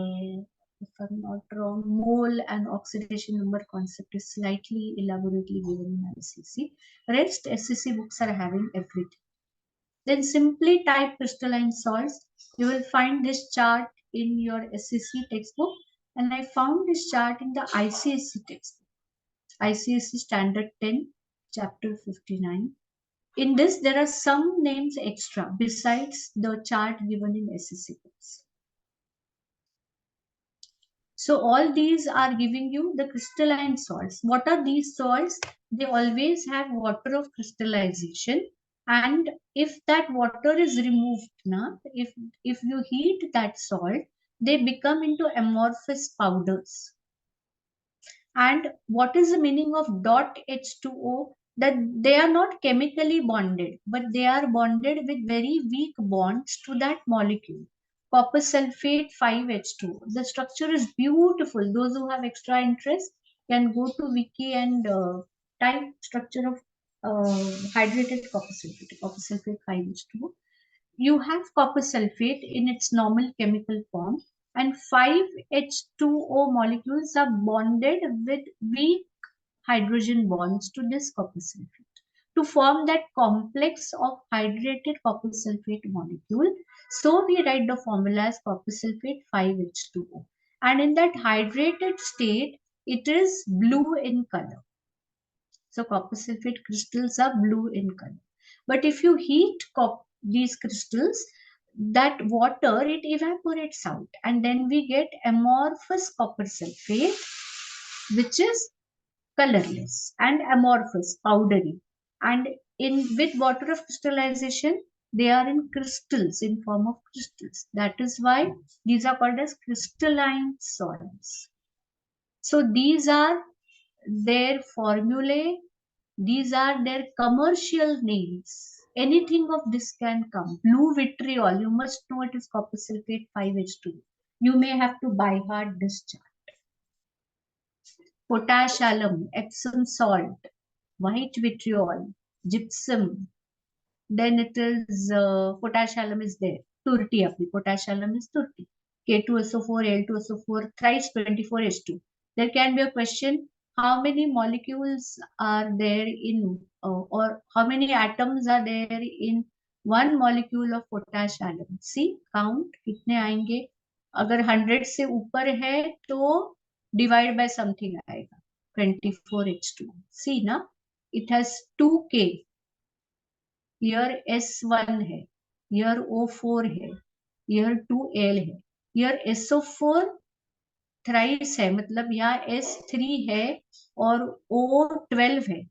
if I'm not wrong, mole and oxidation number concept is slightly elaborately given in ICSE. Rest SSC books are having everything. Then simply type crystalline salts. You will find this chart in your SSC textbook, and I found this chart in the ICSE textbook. ICSE Standard 10, Chapter 59. In this, there are some names extra besides the chart given in SSC books. So all these are giving you the crystalline salts. What are these salts? They always have water of crystallization, and if that water is removed, if you heat that salt, they become into amorphous powders. And what is the meaning of dot H2O? That they are not chemically bonded, but they are bonded with very weak bonds to that molecule. Copper sulfate 5H2O. The structure is beautiful. Those who have extra interest can go to wiki and type structure of hydrated copper sulfate 5H2O. You have copper sulfate in its normal chemical form, and 5H2O molecules are bonded with weak hydrogen bonds to this copper sulfate to form that complex of hydrated copper sulfate molecule. So we write the formula as copper sulfate 5H2O. And in that hydrated state, it is blue in color. So copper sulfate crystals are blue in color. But if you heat these crystals, that water, it evaporates out, and then we get amorphous copper sulfate, which is colorless and amorphous, powdery. And in with water of crystallization, they are in crystals, in form of crystals. That is why these are called as crystalline salts. So these are their formulae, these are their commercial names. Anything of this can come. Blue vitriol, you must know it is copper sulfate 5H2. You may have to by heart this chart. Potash alum, Epsom salt, white vitriol, gypsum. Then it is potash alum is there. Turti apni potash alum is turti. K2SO4, L2SO4, thrice 24H2. There can be a question: how many molecules are there in, or how many atoms are there in one molecule of potash alum? See, count कितने आएंगे. अगर 100 से ऊपर है तो divide by something आएगा. 24H2. See ना, it has 2K. Here S1 है, here O4 है, here 2L है, here SO4 थ्राइस है, मतलब यहाँ S3 है और O12 है,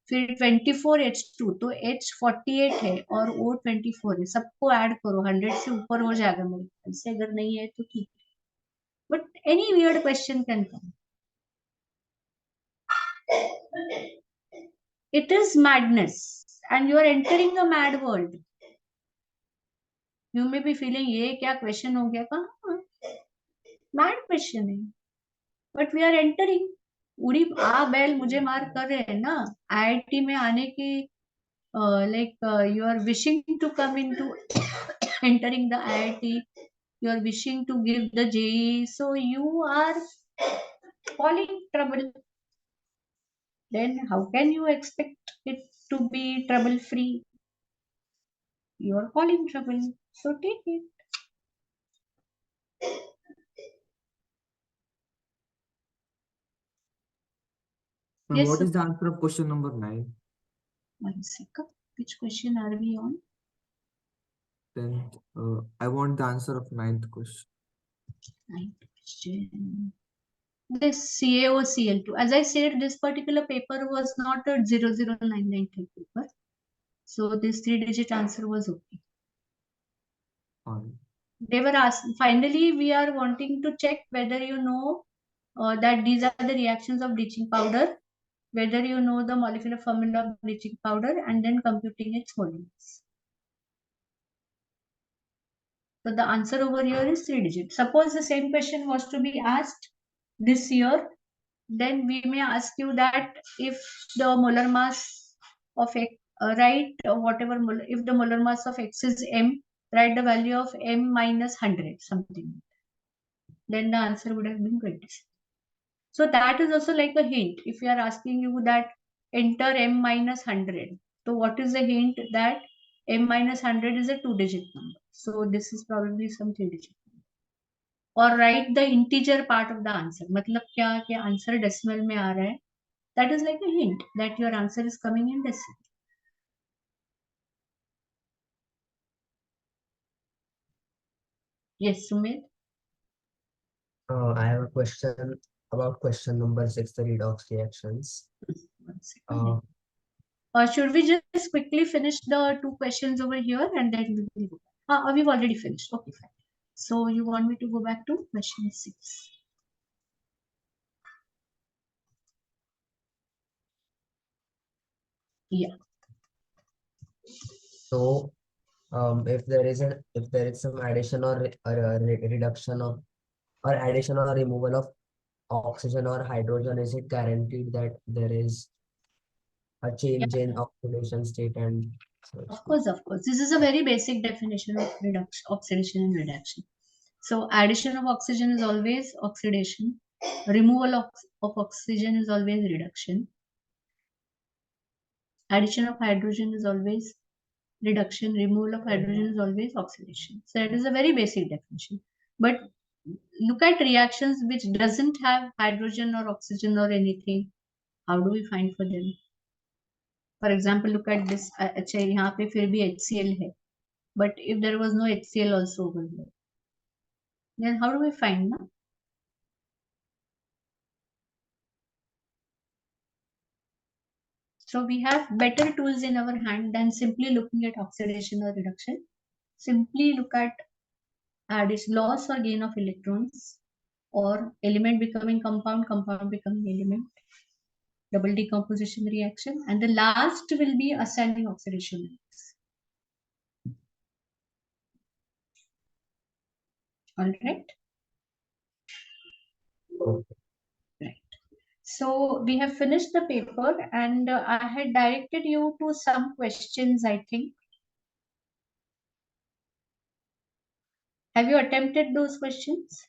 फिर 24H2 तो H48 है और O24 है. सबको ऐड करो, 100 से ऊपर हो जाएगा मेरे ख्याल से, अगर नहीं है तो ठीक है. But any weird question can come. It is madness and you are entering a mad world. You may be feeling ये क्या क्वेश्चन हो गया, कहाँ मैड क्वेश्चन है, बट वी आर एंटरिंग. उड़ी आ बैल मुझे मार कर रहे हैं ना आईआईटी में आने की. Like you are wishing to come in to entering the IIT, you are wishing to give the JEE, so you are falling trouble. Then how can you expect it to be trouble free? You are falling trouble, so take it. Yes, What sir. is the answer of question number 9? One second. Which question are we on? Then I want the answer of 9th question. Ninth question. This CaOCl2. As I said, this particular paper was not a 00993 paper. So this 3-digit answer was okay. Fine. They were asked, finally, we are wanting to check whether you know that these are the reactions of bleaching powder, whether you know the molecular formula of bleaching powder, and then computing its volumes. So the answer over here is 3 digits. Suppose the same question was to be asked this year, then we may ask you that if the molar mass of X, write whatever, if the molar mass of X is M, write the value of M minus 100, something. Then the answer would have been 26. So that is also like a hint. If we are asking you that enter M minus 100. So what is the hint? That M minus 100 is a 2-digit number. So this is probably some 3-digit number. Or write the integer part of the answer. मतलब क्या कि answer decimal में आ रहा है. That is like a hint that your answer is coming in decimal. Yes, Sumit. I have a question about question number 6, the redox reactions. One second. Should we just quickly finish the 2 questions over here and then we will go back? We've already finished. Okay, fine. So you want me to go back to question 6? Yeah. So, if there is some addition or reduction of, or addition or removal of oxygen or hydrogen, is it guaranteed that there is a change in oxidation state? And so Of course. This is a very basic definition of reduction, oxidation and reduction. So addition of oxygen is always oxidation. Removal of oxygen is always reduction. Addition of hydrogen is always reduction. Removal of hydrogen is always oxidation. So it is a very basic definition. But look at reactions which doesn't have hydrogen or oxygen or anything. How do we find for them? For example, look at this. अच्छा यहाँ पे फिर भी HCl है. But if there was no HCl also over here, then how do we find na? So we have better tools in our hand than simply looking at oxidation or reduction. Simply look at addition, loss or gain of electrons, or element becoming compound, compound becoming element, double decomposition reaction, and the last will be ascending oxidation index. All right. Right. So we have finished the paper, and I had directed you to some questions, I think. Have you attempted those questions?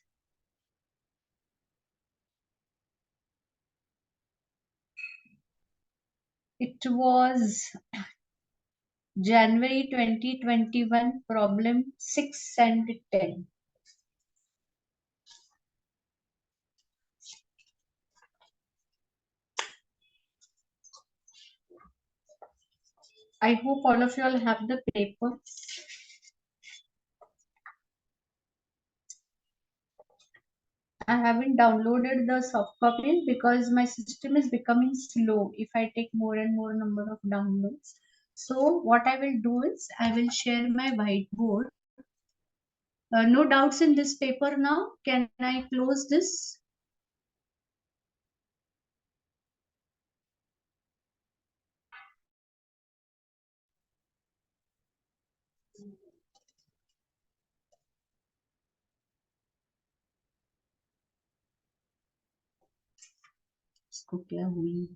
It was January 2021, problem 6 and 10. I hope all of you all have the paper. I haven't downloaded the soft copies because my system is becoming slow if I take more and more number of downloads. So what I will do is I will share my whiteboard. No doubts in this paper now. Can I close this? इसको क्या हुई?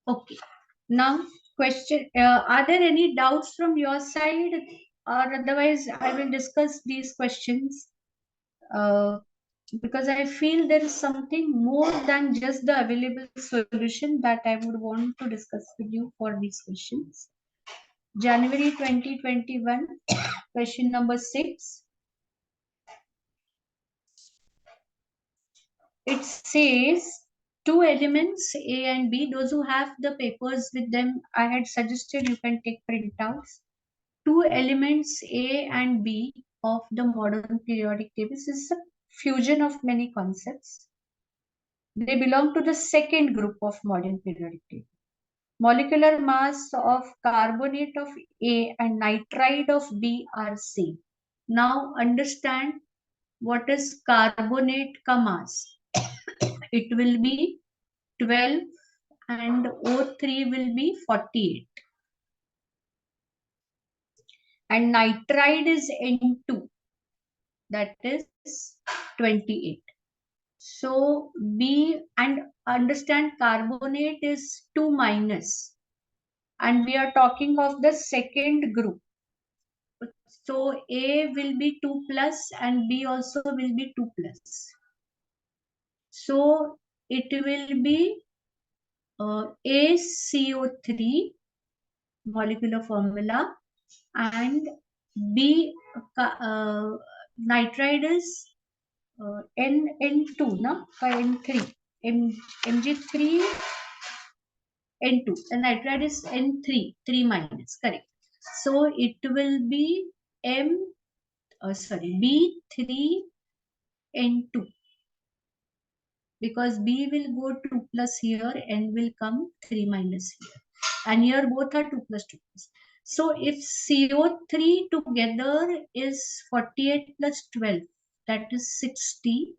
Okay. Now, question, are there any doubts from your side, or otherwise I will discuss these questions, because I feel there is something more than just the available solution that I would want to discuss with you for these questions. January 2021, question number 6. It says two elements A and B. Those who have the papers with them, I had suggested you can take printouts. Two elements A and B of the modern periodic table. This is a fusion of many concepts. They belong to the second group of modern periodic table. Molecular mass of carbonate of A and nitride of B are same. Now understand what is carbonate ka mass. It will be 12 and O3 will be 48. And nitride is N2, that is 28. So B, and understand carbonate is 2 minus, and we are talking of the second group. So A will be 2 plus and B also will be 2 plus. So it will be ACO3 molecular formula, and B nitride is N2, no? By N3. Mg3 N2. And nitride is N3, 3 minus, correct. So it will be B3 N2. Because B will go 2 plus here, N will come 3 minus here. And here both are 2 plus 2 plus. So if CO3 together is 48 plus 12, that is 60.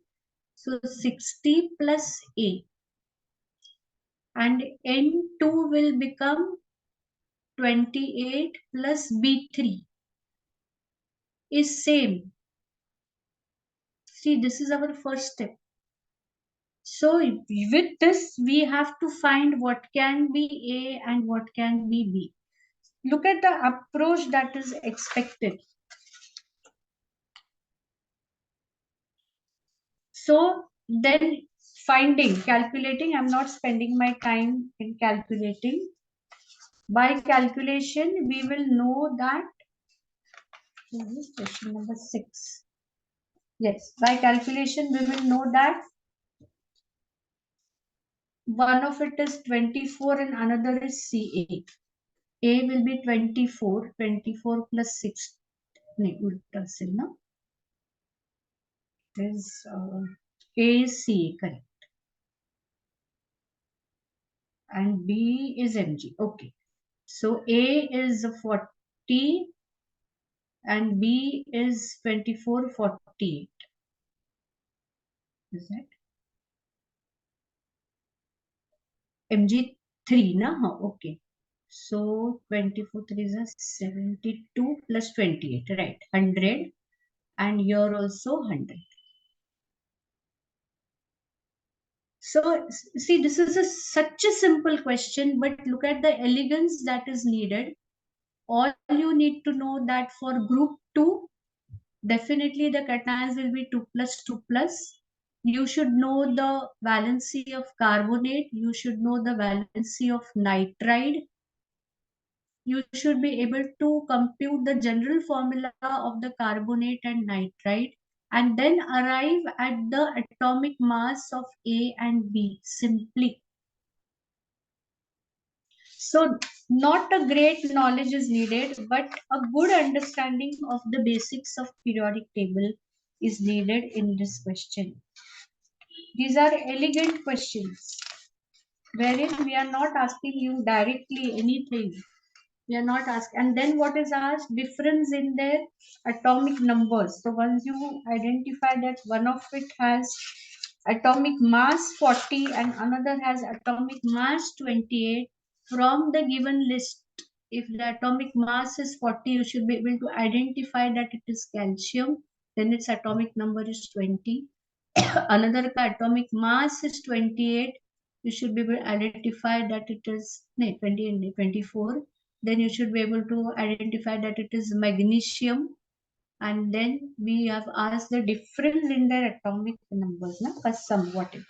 So 60 plus A. And N2 will become 28 plus B3 is same. See, this is our first step. So with this, we have to find what can be A and what can be B. Look at the approach that is expected. So then calculating, I'm not spending my time in calculating. By calculation, we will know that, this is question number 6. Yes, by calculation, we will know that one of it is 24 and another is CA. A will be 24, 24 plus 6. No? Is A is CA, correct. And B is Mg. Okay. So A is 40 and B is 24, 48. Is that? Mg3, na? Okay. So 24 3 is 72 plus 28, right? 100. And here also 100. So see, this is such a simple question, but look at the elegance that is needed. All you need to know that for group 2, definitely the cations will be 2 plus 2 plus. You should know the valency of carbonate. You should know the valency of nitride. You should be able to compute the general formula of the carbonate and nitride and then arrive at the atomic mass of A and B simply. So not a great knowledge is needed, but a good understanding of the basics of periodic table is needed in this question. These are elegant questions wherein we are not asking you directly anything. We are not asked. And then what is asked? Difference in their atomic numbers. So once you identify that one of it has atomic mass 40 and another has atomic mass 28, from the given list, if the atomic mass is 40, you should be able to identify that it is calcium. Then its atomic number is 20. Another atomic mass is 28. You should be able to identify that it is 20 and 24. Then you should be able to identify that it is magnesium. And then we have asked the difference in their atomic numbers, sum, whatever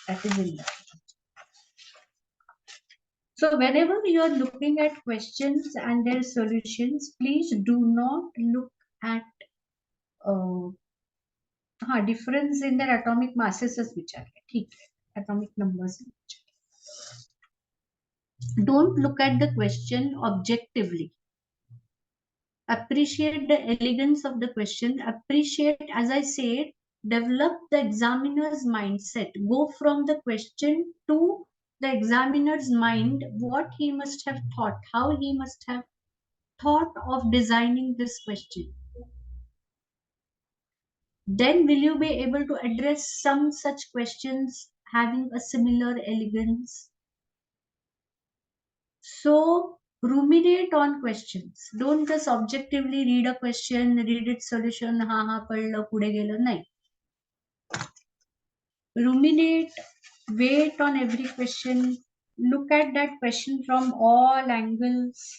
that is in there. So whenever you are looking at questions and their solutions, please do not look at difference in their atomic masses as which are atomic numbers. Don't look at the question objectively. Appreciate the elegance of the question. Appreciate, as I said, develop the examiner's mindset. Go from the question to the examiner's mind, what he must have thought, how he must have thought of designing this question. Then will you be able to address some such questions having a similar elegance? So ruminate on questions. Don't just objectively read a question, read its solution, kadlo, pude gelo, nahi. Ruminate, wait on every question, look at that question from all angles.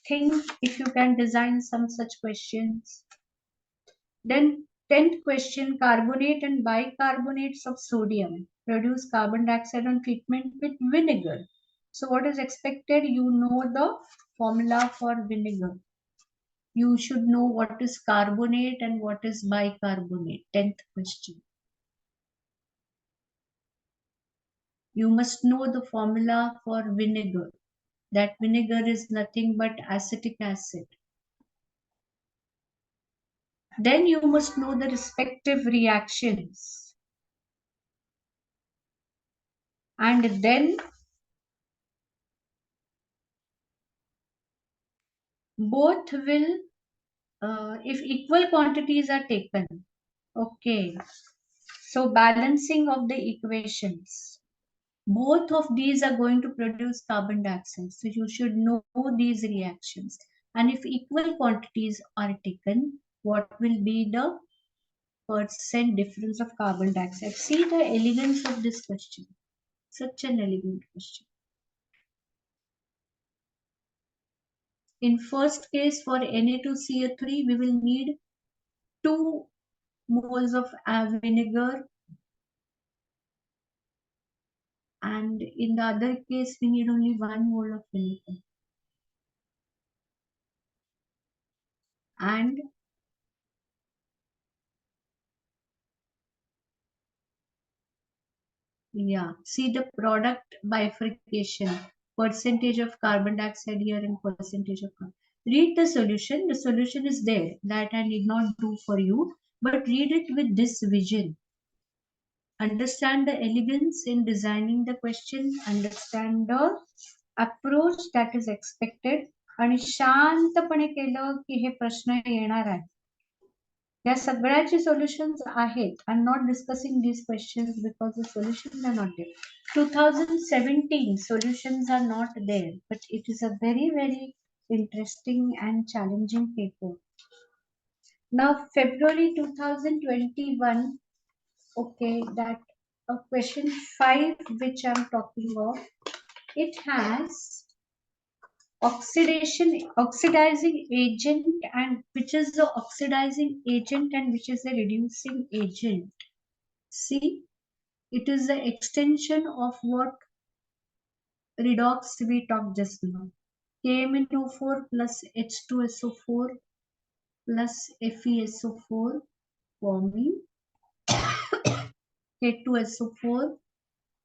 Think if you can design some such questions. Then 10th question, carbonate and bicarbonates of sodium produce carbon dioxide on treatment with vinegar. So what is expected? You know the formula for vinegar. You should know what is carbonate and what is bicarbonate. 10th question. You must know the formula for vinegar. That vinegar is nothing but acetic acid. Then you must know the respective reactions. And then both will, if equal quantities are taken, okay, so balancing of the equations, both of these are going to produce carbon dioxide. So you should know these reactions. And if equal quantities are taken, what will be the percent difference of carbon dioxide? See the elegance of this question. Such an elegant question. In first case, for Na2CO3, we will need 2 moles of vinegar, and in the other case, we need only 1 mole of vinegar. And yeah, see the product bifurcation, percentage of carbon dioxide here and percentage of carbon. Read the solution. The solution is there, that I need not do for you, but read it with this vision. Understand the elegance in designing the question, understand the approach that is expected, आणि शांतपणे केलं की हे प्रश्न येणार आहे. या सगळ्याचे solutions आहेत. I'm not discussing these questions because the solutions are not there. 2017 solutions are not there, but it is a very, very interesting and challenging paper. Now, February 2021, okay, that question 5, which I'm talking of, it has oxidizing agent, and which is the oxidizing agent and which is the reducing agent. See, it is the extension of what redox we talked just now. KMnO4 plus H2SO4 plus FeSO4 forming K2SO4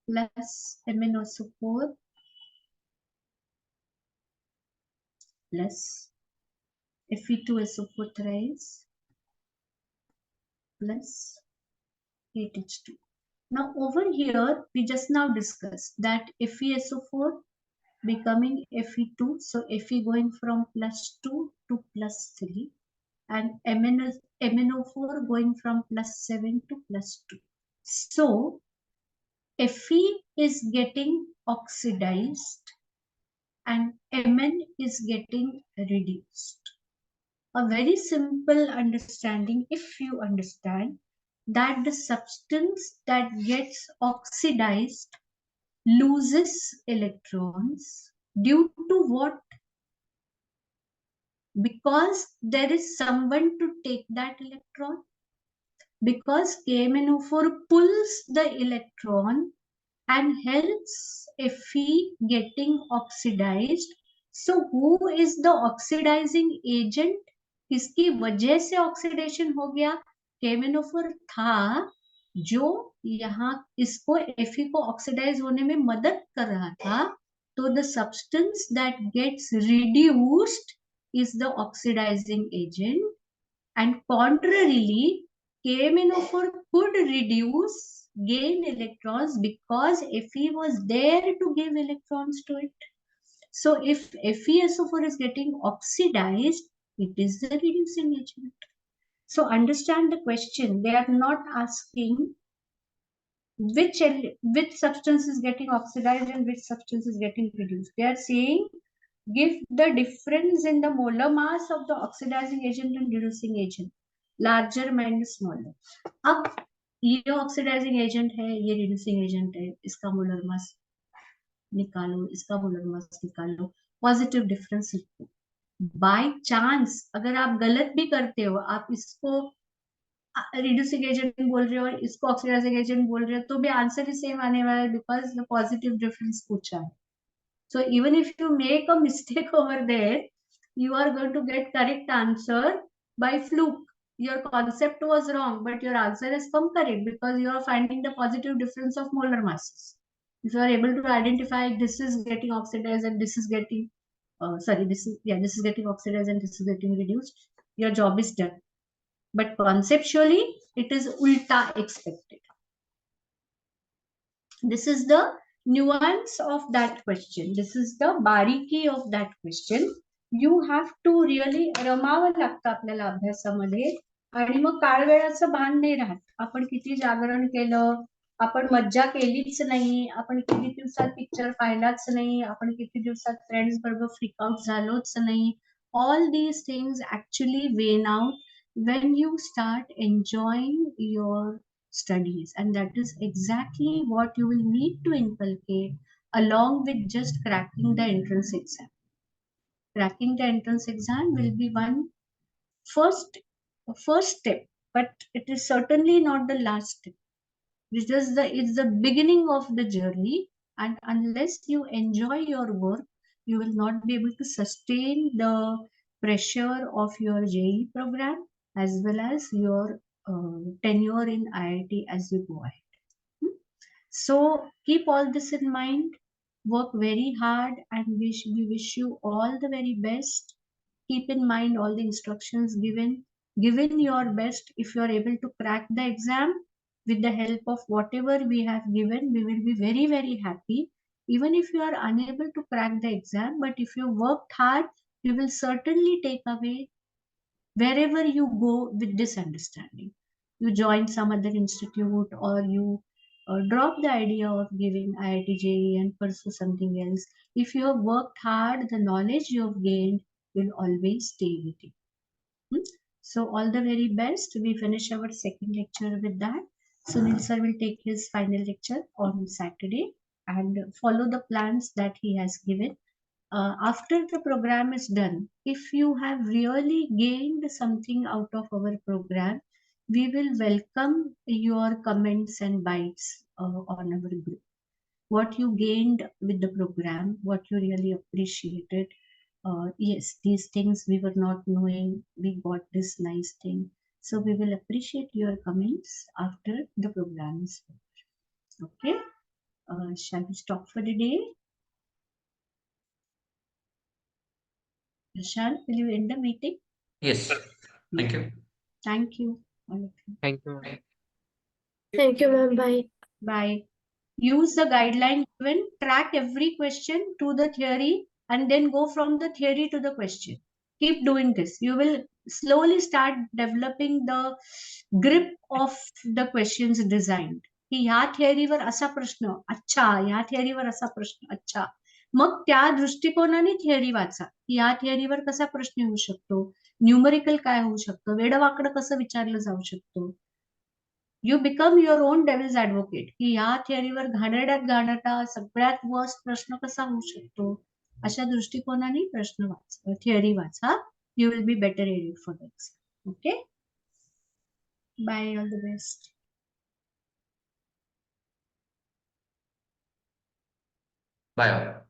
plus MnSO4 plus Fe2SO4 thrice plus 8H2. Now over here, we just now discussed that FeSO4 becoming Fe2, so Fe going from +2 to +3, and MnO4 going from +7 to +2. So Fe is getting oxidized and Mn is getting reduced. A very simple understanding, if you understand that the substance that gets oxidized loses electrons due to what? Because there is someone to take that electron. Because KMnO4 pulls the electron and helps Fe getting oxidized. So who is the oxidizing agent? किसकी वजह से oxidation हो गया? KMnO4 था जो यहाँ इसको Fe को ऑक्सीडाइज होने में मदद कर रहा था. तो the substance that gets reduced is the oxidizing agent, and contrarily KMnO4 could reduce, gain electrons because Fe was there to give electrons to it. So if FeSO4 is getting oxidized, it is the reducing agent. So understand the question. They are not asking which substance is getting oxidized and which substance is getting reduced. They are saying give the difference in the molar mass of the oxidizing agent and reducing agent, larger minus smaller. अब ये oxidising agent है, ये reducing agent है, इसका molar mass निकालो, इसका molar mass निकालो, positive difference लिखो. बाय चांस अगर आप गलत भी करते हो, आप इसको रिड्यूसिंग एजेंट बोल रहे हो और इसको ऑक्सीडाइजिंग एजेंट बोल रहे हो, तो भी आंसर ही सेम आने वाला है, बिकॉज द पॉजिटिव डिफरेंस पूछा है. So even if you make a mistake over there, you are going to get correct answer by fluke. Your concept was wrong, but your answer has come correct because you are finding the positive difference of molar masses. If you are able to identify this is getting oxidized and this is getting, this is getting oxidized and this is getting reduced, your job is done. But conceptually, it is ulta expected. This is the nuance of that question. This is the bariki of that question. You have to really रमावं लागतं आपल्याला अभ्यासामध्ये आणि मग काळ वेळाचं भान नाही राहत. आपण किती जागरण केलं, आपण मज्जा केलीच नाही, आपण किती दिवसात पिक्चर पाहिलाच नाही, आपण किती दिवसात फ्रेंड्स बरोबर फ्रीक आउट झालोच नाही. All these things actually wane out when you start enjoying your studies, and that is exactly what you will need to inculcate along with just cracking the entrance exam. Cracking the entrance exam will be one first step, but it is certainly not the last step. It's the beginning of the journey, and unless you enjoy your work, you will not be able to sustain the pressure of your JEE program as well as your tenure in IIT as you go ahead. So keep all this in mind, work very hard, and we wish you all the very best. Keep in mind all the instructions given your best. If you are able to crack the exam with the help of whatever we have given, we will be very, very happy. Even if you are unable to crack the exam, but if you worked hard, you will certainly take away wherever you go with this understanding. You join some other institute, or you drop the idea of giving IIT JEE and pursue something else. If you have worked hard, the knowledge you have gained will always stay with you. So all the very best. We finish our second lecture with that. Sunil sir will take his final lecture on Saturday and follow the plans that he has given. After the program is done, if you have really gained something out of our program, we will welcome your comments and bites on our group. What you gained with the program, what you really appreciated. Yes, these things we were not knowing, we got this nice thing. So we will appreciate your comments after the program is over. Okay, shall we stop for the day? Vishal, will you end the meeting? Yes. Thank you. Thank you, all of you. Thank you, ma'am. Thank you, ma'am. Bye. Bye. Use the guideline given, track every question to the theory, and then go from the theory to the question. Keep doing this. You will slowly start developing the grip of the questions designed. की ह्या थिअरीवर असा प्रश्न अच्छा, ह्या थिअरीवर असा प्रश्न अच्छा, मग त्या दृष्टिकोनाने थिअरी वाचा. ह्या थिअरीवर कसा प्रश्न येऊ शकतो, न्यूमरिकल काय होऊ शकतं, वेडवाकडं कसं विचारलं जाऊ शकतो. You become your own devil's advocate, की ह्या थिअरीवर घाणेरड्यात घाणेरडा सगळ्यात वर्स्ट प्रश्न कसा होऊ शकतो, अशा दृष्टिकोनाने प्रश्न वाचा, थिअरी वाचा. You will be better aided for this. Okay, bye, all the best. Bye all.